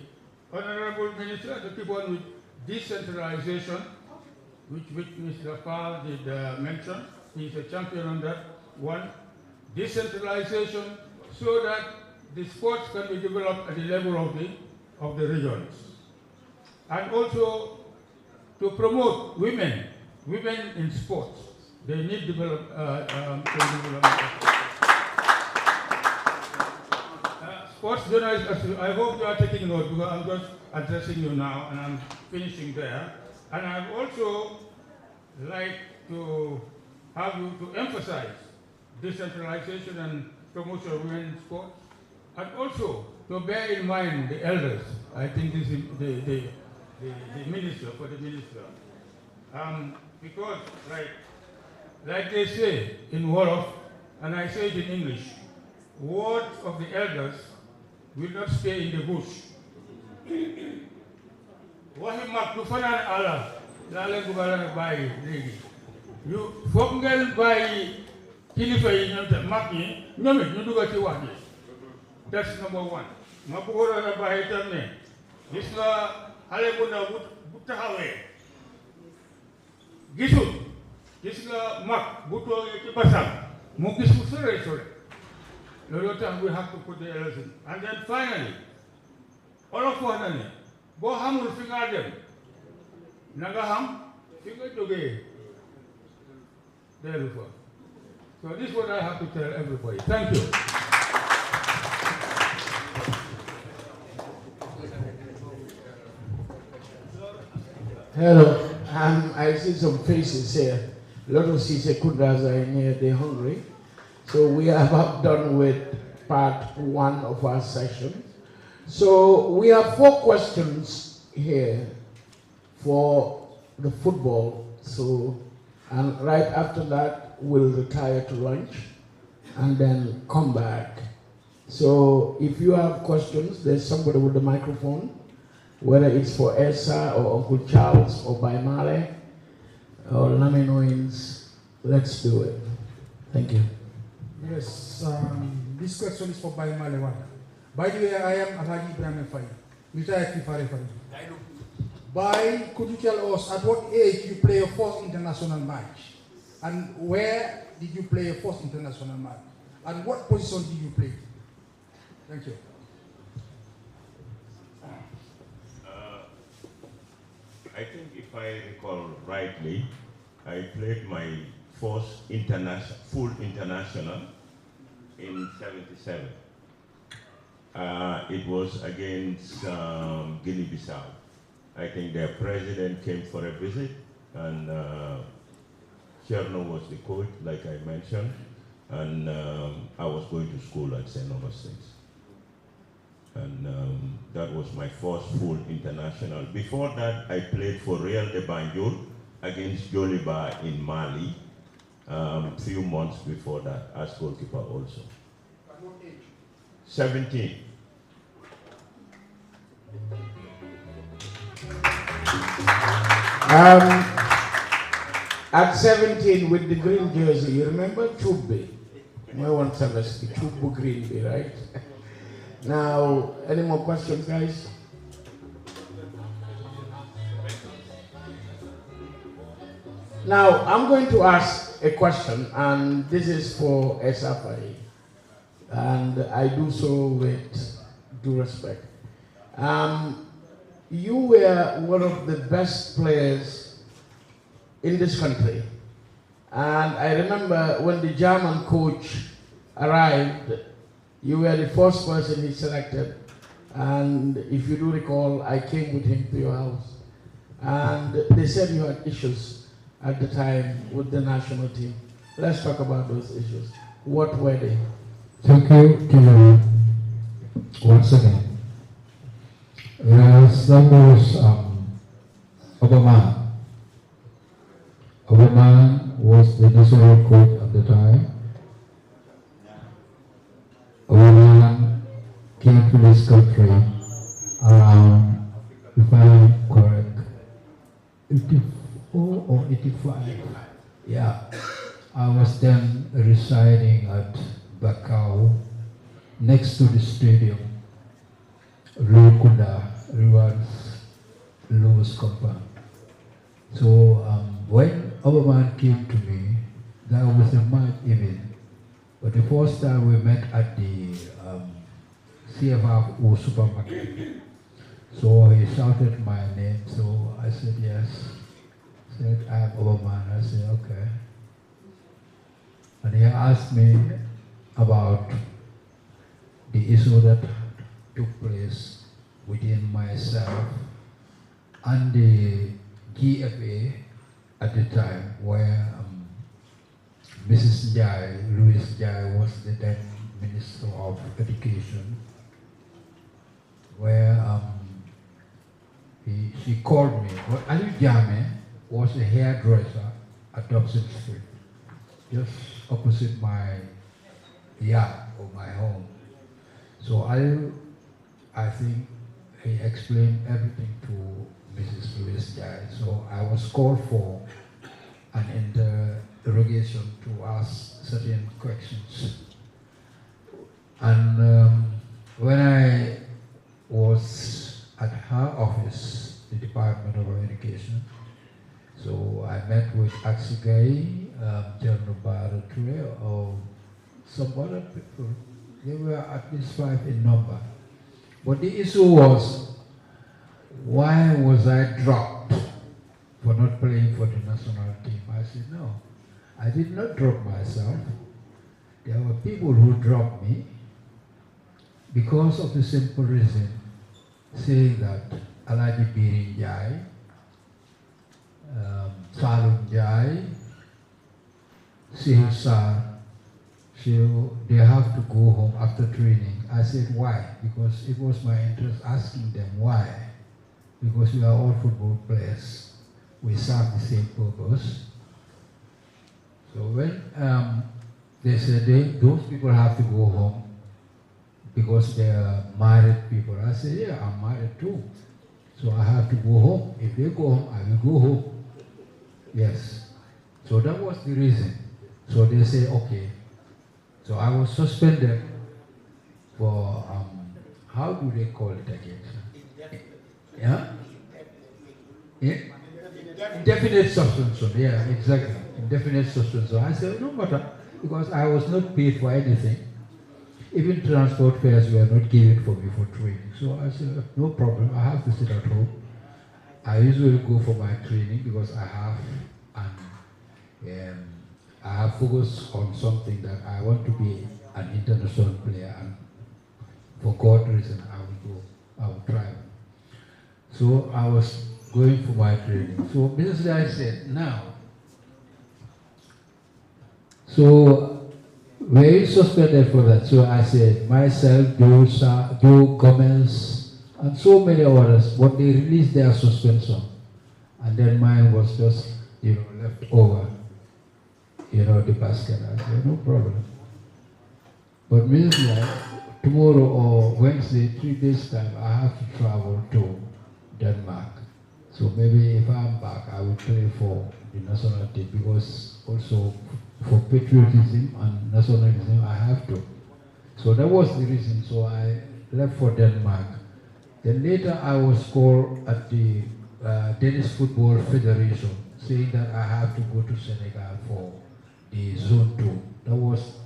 Honorable Minister to keep on with decentralization, which Mr. Paul did mention. He's a champion on that one. Decentralization so that the sports can be developed at the level of the regions. And also to promote women in sports. They need development. Sports journalists, I hope you are taking note because I'm just addressing you now and I'm finishing there. And I'd also like to have you to emphasize decentralization and promotion of women in sports, and also to bear in mind the elders. I think this is the minister, for the minister. Because like they say in Wolof, and I say it in English, words of the elders will not stay in the bush. Wahi mak du fanan ala la len ko bala bayi legi yu fok ngeen bayi kilifa yi ñom tam mak ñi ñom it ñu dugal ci wax ji. That's number one. Ma bu ko na bayi tam ne gis nga xale bu ndaw bu taxawee gis nga mag bu toogee ci basam mu gis bu sore loolu tax we have to put the elders in. And then finally olof wax na ne boo xamul fi nga dem na nga xam fi nga jógee dellu fa. So this is what I have to tell everybody. Thank you. Hello, I see some faces here. A lot of Sise Kudras are in here, they're hungry. So we are about done with part one of our session. So we have 4 questions here for the football. So, and right after that, we'll retire to lunch and then come back. So if you have questions, there's somebody with the microphone, whether it's for Esa or Uncle Charles or by Male or Laminoins, let's do it. Thank you. Yes, this question is for Bai Malewan. By the way, I am Alhaji Ibrahim Fai, retired FIFA referee. Bai, could you tell us at what age you play your first international match? And where did you play your first international match? And what position did you play? Thank you. I think if I recall rightly, I played my first full international in '77. It was against Guinea-Bissau. I think their president came for a visit, and Cherno was the coach, like I mentioned, and I was going to school at St. Augustine's. And that was my first full international. Before that, I played for Real de Banjul against Joliba in Mali, few months before that, as goalkeeper also. At what age? 17. At 17 with the green jersey, you remember Chubby? My one Savage, Chubby Green, right? Now, any more questions, guys? Now, I'm going to ask a question, and this is for Esafari, and I do so with due respect. You were one of the best players in this country, and I remember when the German coach arrived, you were the first person he selected, and if you do recall, I came with him to your house, and they said you had issues at the time with the national team. Let's talk about those issues. What were they? Thank you to you once again. Yes, that was Obama. Obama was the national coach at the time. Obama came to this country around, if I'm correct, 84 or 85. Yeah. I was then residing at Bakau, next to the stadium, Lukunda, Rivers Lewis compound. So when Obama came to me, that was a mad event. But the first time we met at the CFR supermarket. So he shouted my name, so I said yes. He said, I'm Obama. I said, okay. And he asked me about the issue that took place within myself and the GFA at the time, where Mrs. SJAG, Louis SJAG, was the then Minister of Education, where she called me. Well, Ali Jame was a hairdresser at Dobson Street, just opposite my yard or my home. So I think he explained everything to Mrs. Louis SJAG. So I was called for an interrogation to ask certain questions. And when I was at her office, the Department of Education, so I met with Aksigai, General Barature, or some other people. They were at least 5 in number. But the issue was, why was I dropped for not playing for the national team? I said, no, I did not drop myself. There were people who dropped me because of the simple reason, saying that Alaji Birin Jai, Salum Jai, Sihusar, so they have to go home after training. I said, why? Because it was my interest asking them why. Because we are all football players. We serve the same purpose. So when they said those people have to go home because they are married people, I said, yeah, I'm married too. So I have to go home. If they go home, I will go home. Yes. So that was the reason. So they say, okay. So I was suspended for, how do they call it again? Yeah? Indefinite suspension, yeah, exactly. Indefinite suspension. I said, no matter, because I was not paid for anything. Even transport fares were not given for me for training. So I said, no problem, I have to sit at home. I usually go for my training because I have focused on something that I want to be an international player, and for God's reason I will try. So I was going for my training. So basically I said, now, so were you suspended for that? So I said, myself, Joe Gomez, and so many others, but they released their suspension. And then mine was just, left over, the basket. I said, no problem. But immediately, tomorrow or Wednesday, 3 days time, I have to travel to Denmark So maybe if I'm back, I will play for the national team because also for patriotism and nationalism, I have to. So that was the reason. So I left for Denmark. Then later I was called at the Danish Football Federation, saying that I have to go to Senegal for the Zone 2. That was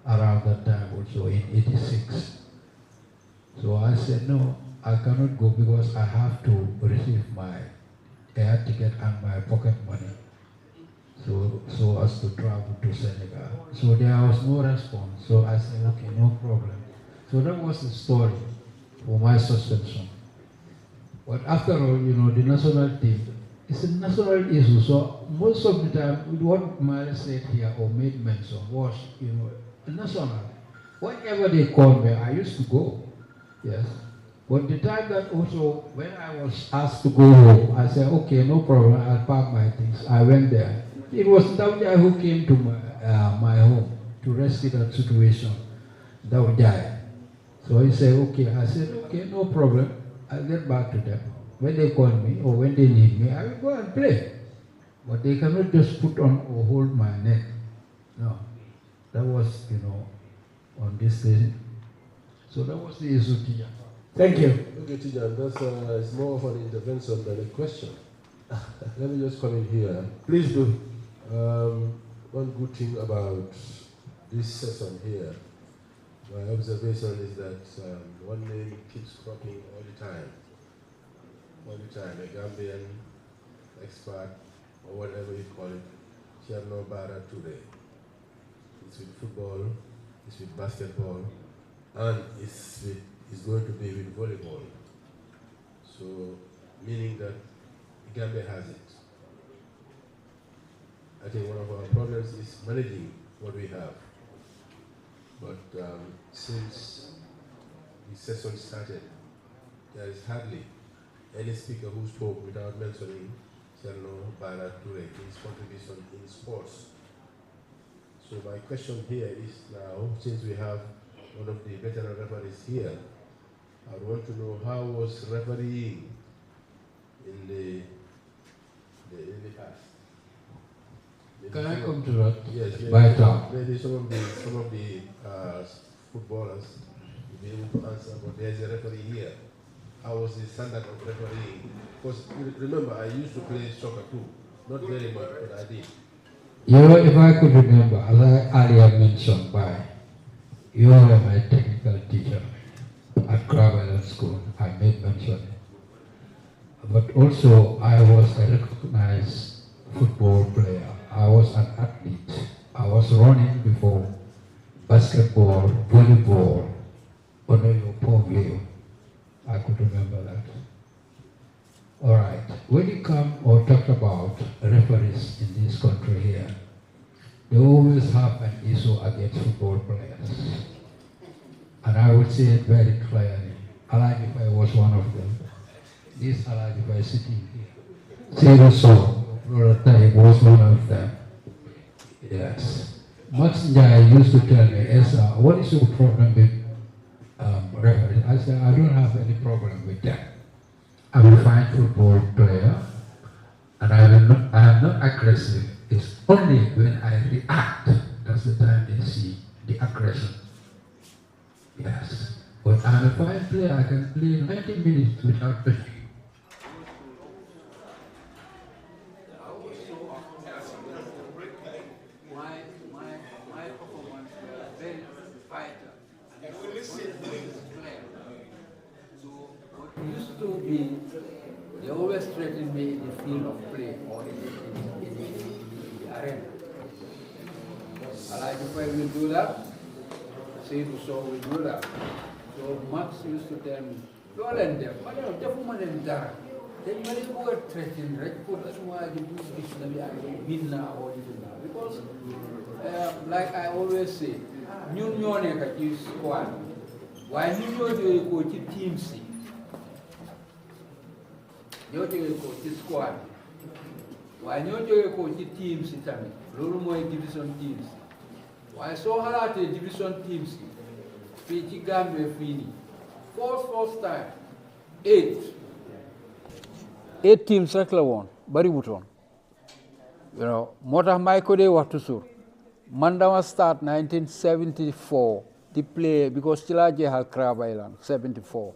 around that time also in '86. So I said, no, I cannot go because I have to receive my air ticket and my pocket money. So as to travel to Senegal. So there was no response. So I said, okay, no problem. So that was the story for my suspension. But after all, you know, the national team, it's a national issue. So most of the time, what Mali said here or made mention was, you know, national. Whenever they called me, I used to go. Yes. But the time that also, when I was asked to go home, I said, okay, no problem, I'll pack my things. I went there. It was Daujai who came to my home to rescue that situation. Daujai. So he said, okay. I said, okay, no problem. I'll get back to them. When they call me or when they need me, I will go and play. But they cannot just put on or hold my neck. No. That was, you know, on this thing. So that was the issue, Tijan. Thank you. Okay, Tijan, that's more of an intervention than a question. Let me just come in here. Please do. One good thing about this session here, my observation is that one name keeps cropping all the time. All the time, a Gambian expert, or whatever you call it, Cherno Bara Toure. It's with football, it's with basketball, and it's going to be with volleyball. So, meaning that Gambia has it. I think one of our problems is managing what we have. But since the session started, there is hardly any speaker who spoke without mentioning Cherno Bara Toure, his contribution in sports. So my question here is now, since we have one of the veteran referees here, I want to know how was refereeing in the past. Can I come to that? Yes, maybe some of the footballers will be able to answer, but there's a referee here. How was the standard of refereeing? Because remember, I used to play soccer too. Not very much, but I did. You know, if I could remember, as I earlier mentioned by, you were my technical teacher at Craven School, I made mention. But also, I was a recognized football player. I was an athlete. I was running before basketball, volleyball, Onoyo, I could remember that. All right. When you come or talk about referees in this country here, they always have an issue against football players. And I would say it very clearly. Alajibai was one of them. This Alajibai sitting here. Seroso, Brother was one of them. Yes. Max Njai used to tell me, Esa, what is your problem with referees? I said, I don't have any problem with that. I'm a fine football player, and I am not aggressive. It's only when I react, that's the time they see the aggression. Yes. But I'm a fine player, I can play 90 minutes without touching. My performance was very fighter. So what used to be, they always threatened me in the field of play or in the arena. Alajibai will do that, so will do that. So Max used to tell me, don't let them, but then you go threaten, right? Because, like I always say, you know the squad. Why you know you go to team C? You go to squad. Why you go to team C? Lulu more division teams. Why so hard to division teams? Fiji Gambia Fini. First time, 8. 8 teams rek la woon bari wutoon you know moo tax may ko dee wax toujours man dama start 1974 di play because ci laa jeexal Crab Island 74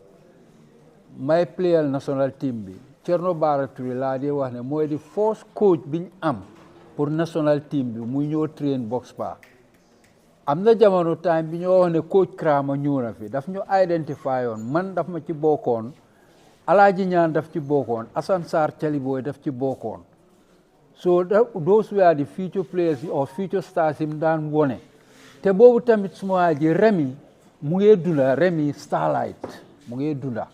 may playal national team bi Cerno Bara Touré laa dee wax ne mooy di first coach biñ am pour national team bi muy ñëw train box ba am na jamono time bi ñoo wax ne coach Krama ñëw na fi daf ñu identify yoon man daf ma ci bokkoon Alaaji Ñaan daf ci bokkoon Assane Sarr Caliboy daf ci bokkoon so those were the future players or future stars yi mu daan wone te boobu tamit suma ji Remi mu ngee dunda Remi Starlight mu ngee dunda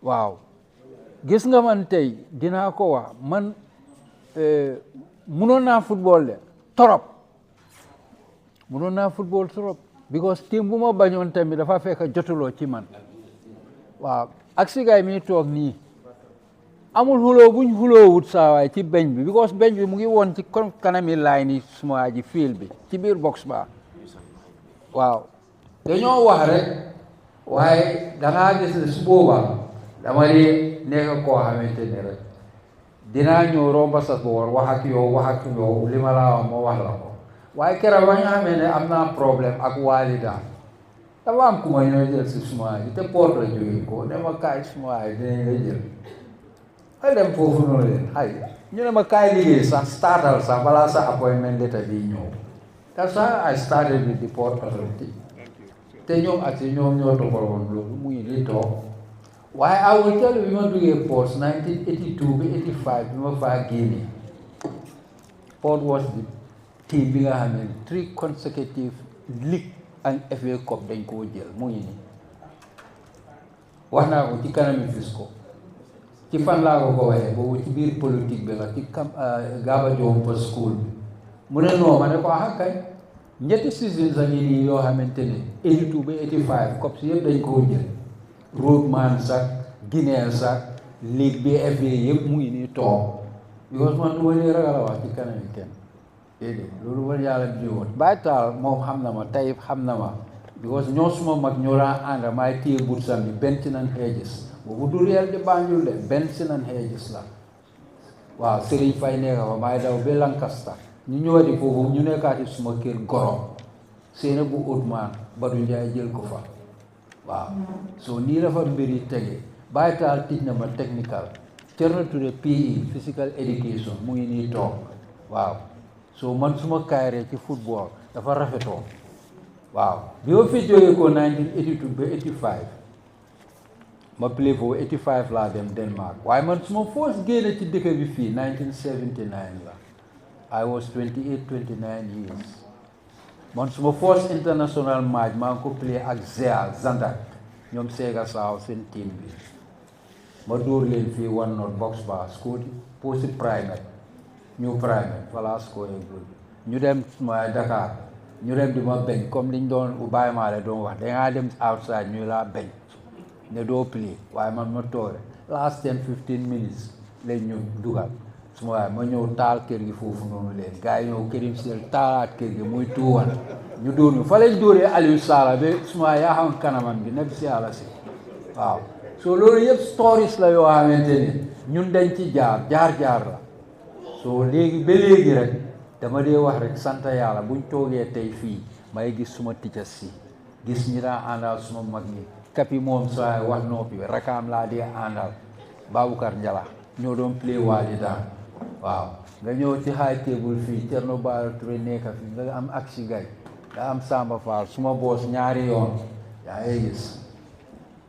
waaw gis nga man tey dinaa ko wax man munoon naa football de torop munoon naa football trop because team bu ma bañoon tamit dafa fekk jotuloo ci man waaw ak si gaay mi toog nii amul xuloo buñ xuloowut saawaay ci beñ bi because beñ bi mu ngi woon ci kanami line yi suma ji field bi ci biir box ba waaw dañoo wax rek waaye dangaa gis ne su boobaa dama di nekk koo xamante ne rek dinaa ñëw romba sa boor wax ak yow li ma laa wax ma wax la ko waaye keroog ba nga xamee ne am naa problème ak walida dafa am ku ma ñëw jël si suma ji te port la jógee ko ne ma kaay suma ji dinañ la jël ay dem foofu noonu leen ay ñu ne ma kaay liggéey sax startal sax balaa sa appointment letter bi ñëw that's how I started with the port authority te ñoom ak si ñoom ñoo toppaloon loolu muy li toog waaye I will tell you bi ma duggee port 1982 bi 85 bi ma faa génnee port was the team bi nga xam ne 3 consecutive league and FA Cup dañ koo jël mu ngi nii wax naa ko ci kanami Fisco ci fan laa ko waxee boobu ci biir politique bi la ci Gaba Jompa school bi mu ne non ma ne ko kay ñetti seasons a ngi nii yoo xamante ne 82 ba 85 Cup si yëpp dañ koo jël Roadman sax Guinée sax ligue bi FA yëpp mu ngi nii toog because man du ma lee ragal a wax ci kanami kenn loolu war yàlla bi woon Baye Taal moom xam na ma Taïb xam na ma because ñoo suma mag ñoo daan ànd maay téye bursam bi Benson and Hedges boobu du réel di Banjul de Benson and Hedges la waaw Serigne Faye nekka fa maay daw ba Lancaster ñu ñëwati foofu ñu nekkaati suma kër Gorom seena bu Ousmane Badou Ndiaye jël ko fa waaw so nii la fa mbir yi tege Baye Taal tij na ma technical Cerno Touré PE physical education mu ngi nii toog waaw so man suma carrière ci football dafa rafetoo waaw bi ma fi jógee ko 1982 ba 85 ma play foofu 85 laa dem Denmark waaye man suma first génne ci dëkk bi fii 1979 la I was 29 years man suma first international match maa ngi ko play ak Zandak ñoom Sega Sao seen team bi ma dóor leen fii 1-0 box bar score posi primate ñu primate voilà score ñu dem ma Dakar ñu dem di ma beñ comme liñ doon u bàyyi maa la doon wax dangaa dem outside ñu laa beñ ne doo play waaye man ma toore last 10-15 minutes lañ ñu dugal suma waaye ma ñëw taal kër gi foofu noonu leen gars yi ñëw kërim seel taalaat kër gi muy tuuwan ñu dóor ñu fa lañ dóoree Aliou Sala ba suma waaye yaa xam kanamam bi nekk si yàlla si waaw so loolu yëpp stories la yoo xamante ne ñun dañ ci jaar la so léegi ba léegi rek dama dee wax rek sant yàlla buñ toogee tey fii may gis suma teachers si gis ñi daa àndal suma mag ñi kapi moom saa wax noppi rakaam laa dee àndal Baboucar Njala ñoo doon play waali daan waaw nga ñëw ci high table fii Cerno Bara Touré nekka fi nga am Aksi Gay nga am Samba Fall suma boos ñaari yoon yaa ngi gis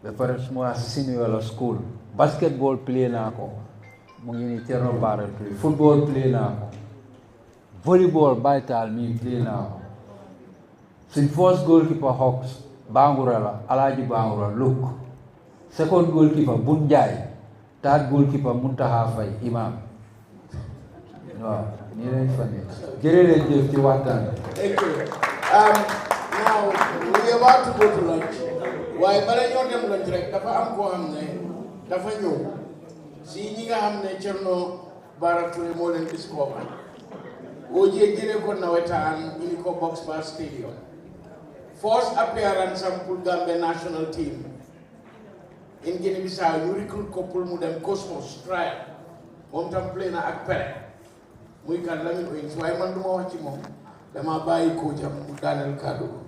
ba pare suma senior la school basketball play naa ko mu ngi ni Cerno Bara Touré football play naa ko volleyball Baye Taal mi play naa ko suñ first goalkeeper Hawks Bangura la Alaaji Bangura Luk second goalkeeper Bun Njaay third goalkeeper Muntaha Fay imam waaw nii lañ fa ne jërëleen jëf ci waxtaan. Thank you. Now we are about to go to lunch. waaye bala ñoo dem lunch rek dafa am koo xam ne dafa ñëw si ñi nga xam ne Cerno Bara Touré moo leen discover oo jëlee ko nawetaan indi ko Box Bar Stadium first appearance am pour Gambia national team in Guinea-Bissau ñu recruit ko pour mu dem Cosmos trial moom tam play na ak Pele muy kan Lamine Owens waaye man duma wax ci moom dama bàyyi ko jam mu daaneel kàddu ko.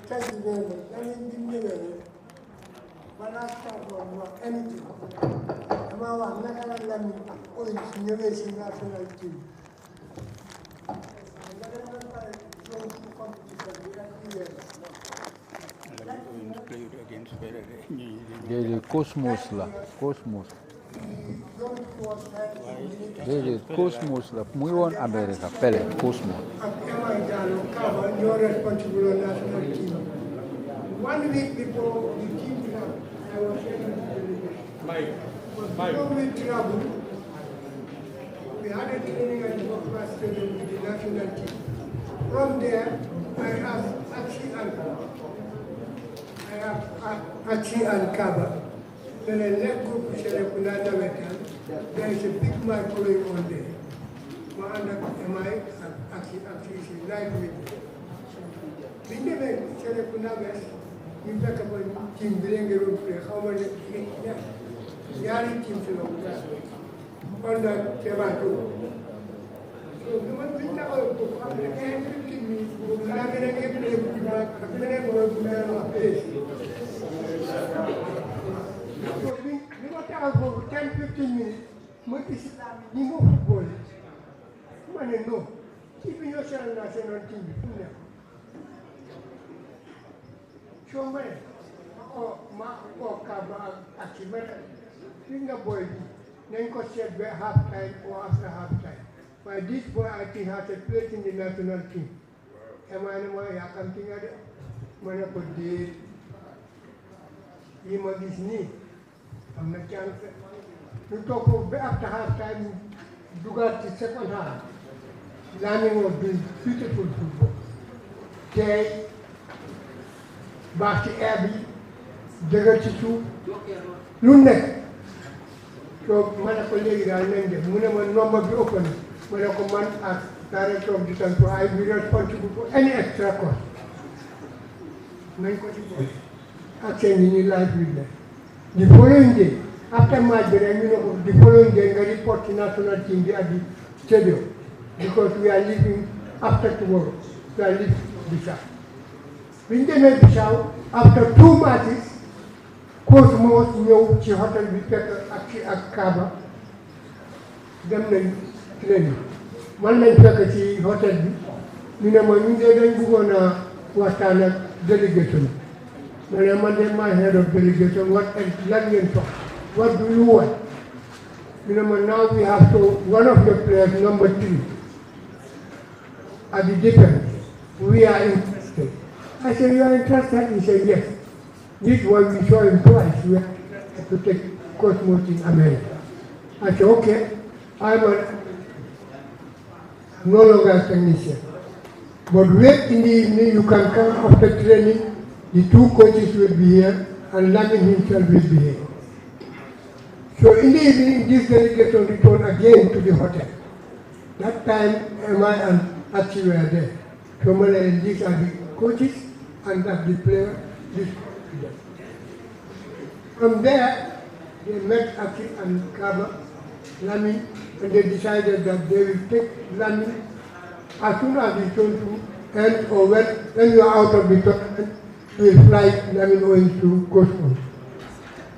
Thank you very much. Lamine bi mu ñëwee balaa start woon wax anything dama wax naka la Lamine Owens ñëwee si national team. Cosmos la Cosmos Cosmos la muy woon America Pele Cosmos. You're responsible on national team. 1 week before the team travel, I was before we traveled, we had a training at the Bokra Stadium with the national team. From there, I asked Achi and Kaba. Then I left group to Shelekunada Wetan. There is a big match going on there. MI actually live with me. We never Shelekunada, we talk about team Bilenge play, how many Yari teams on that Tevato. So the one thing that I will come again, 15 minutes, I'm going to get the back, I'm going to go to the place. So we got out for 10-15 minutes, what is you know football? Man, no. Keeping yourself national team before so many, Kaba, actually, finger boy, then got said half time or after half time. But this boy, I think, has a place in the national team. Am I something at it? When I put the him on his knee, I'm not chance. You talk of after half time, you got the second half. Landing was doing beautiful football. Okay. Basti Abbey, Jagatitu, Lunek. So, Manako lady, I named them. Munaman number be open. Manako man as director of the country, I will be responsible for any extra cost. Actually, in life with them. The following day, after my the following day, I report to national team at the stadium because we are leaving after tomorrow. We are leaving Bissau. When they made Bissau, after 2 matches, Cosmos ñëw ci hotel bi fekk ak Kaba dem nañ training man lañ fekk ci hotel bi ñu ne ma ñu dee dañ bëggoon a waxtaan ak délégation ma ne man de my head of delegation what lan ngeen talk what do you want ñu ne ma now we have to one of the players number 3 at the defense we are interested. I said, you are interested? He said, yes. This one we saw him twice. We have to take Cosmos in America. I said, okay, I'm no longer a technician. But late in the evening, you can come after training. The 2 coaches will be here, and Lamin himself will be here. So in the evening, this delegation returned again to the hotel. That time, Emma and Achi were there. So and these are the coaches, and that's the player. From there, they met Aki and Kaba, Lamin, and they decided that they will take Lamin as soon as he turned to end or when you are out of the tournament, we will fly Lamin Owens to Cosmos.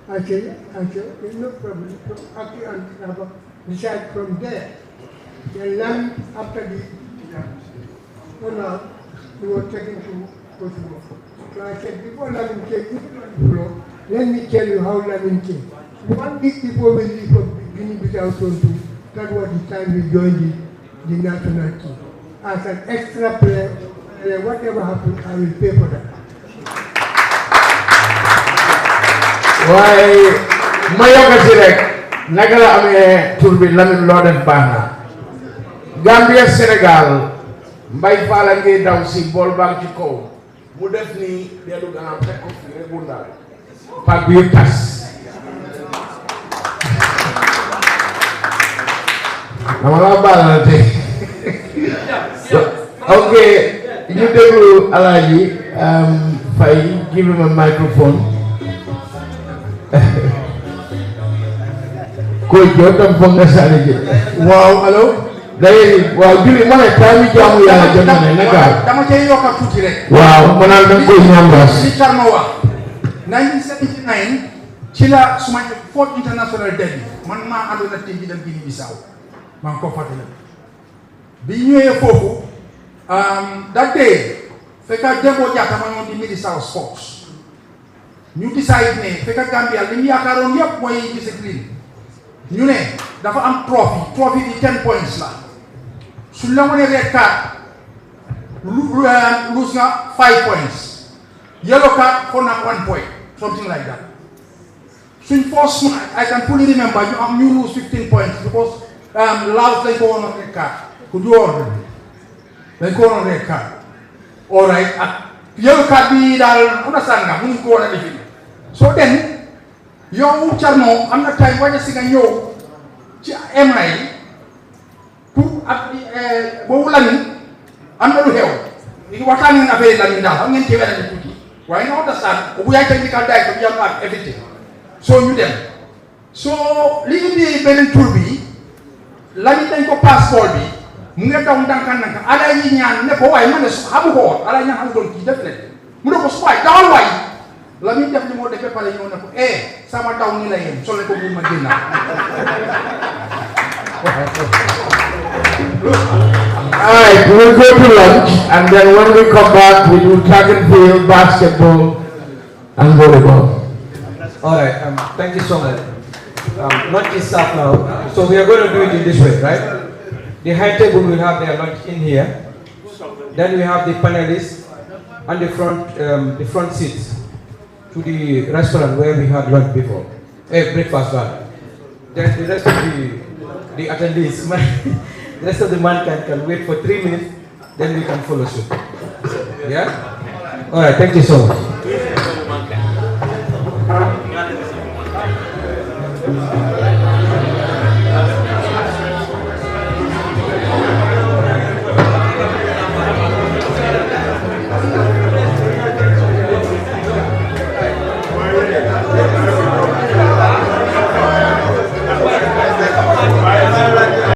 I said, okay, no problem. So Aki and Kaba decided from there. Then Lamin, after the he was taken to Cosmos. So I said, before Lamin came to the floor, let me tell you how Lamin came. 1 week before we leave for Guinea-Bissau, that was the time we joined the national team. As an extra player, whatever happens, I will pay for that. Why, Mayoka Sirek, Nagala Ame Turbi Lamin Lorden Bana. Gambia, Senegal, Mbay Falange daw si ball bang ci kaw. Mu def ni delu ganam tek ko fi rek bunda. Pak bi tas. Namala balal te. Okay, ñu déglu Alaaji Fay give him a microphone. Coach, you're the fungus. Wow, hello? Wow, give me money. Tell me, Jamu, ya, wow, manal na ko numbers. 1979, Chila suma fourth international debut. Man ma ando na team bi dem Guinea Bissau. Man ko fatale. Bi ñëwé fofu that day fekka Dembo Jatta ma ñon di Minister of Sports. Ñu decide ne fekka Gambia li ñu yaakaaroon yépp mooy discipline. Ñu ne dafa am trophy di 10 points la. Su la wone red card lose na 5 points. Yellow card for na 1 point. Something like that. So in first match, I can fully remember you lose 15 points because last they go on red card. Could you order? They go on red card. Alright. Yellow card be that understand na mun go on anything. So then yow Charno am na time waja singa ñew ci MI pour ak bo lani am na lu xew. Ni waxtaan ngeen affaire la ñu dal am ngeen ci wéra tuuti. Waaye na understand bu yaay technical director bi am ak everything. So ñu dem. So li indi beneen tour bi lañu dañ ko passeport bi mu ngi daw ndànk ala yi ñaan ne ko waaye man ne xamu ko woon ala ñaan xamu doon kii def leen mu ne ko su waay dawal waay la muy def li moo defee pare ñëw ne ko sama daw ni la yem sole ko bu ma génn All right, we'll go to lunch, and then when we come back, we do track and field, basketball, and volleyball. All right, thank you so much. Lunch is up now, so we are going to do it in this way, right? The high table will have their lunch in here. Then we have the panelists and the front seats to the restaurant where we had lunch before, breakfast one. Then the rest of the attendees, the rest of the mankind can wait for 3 minutes, then we can follow suit. Yeah? All right, thank you so much.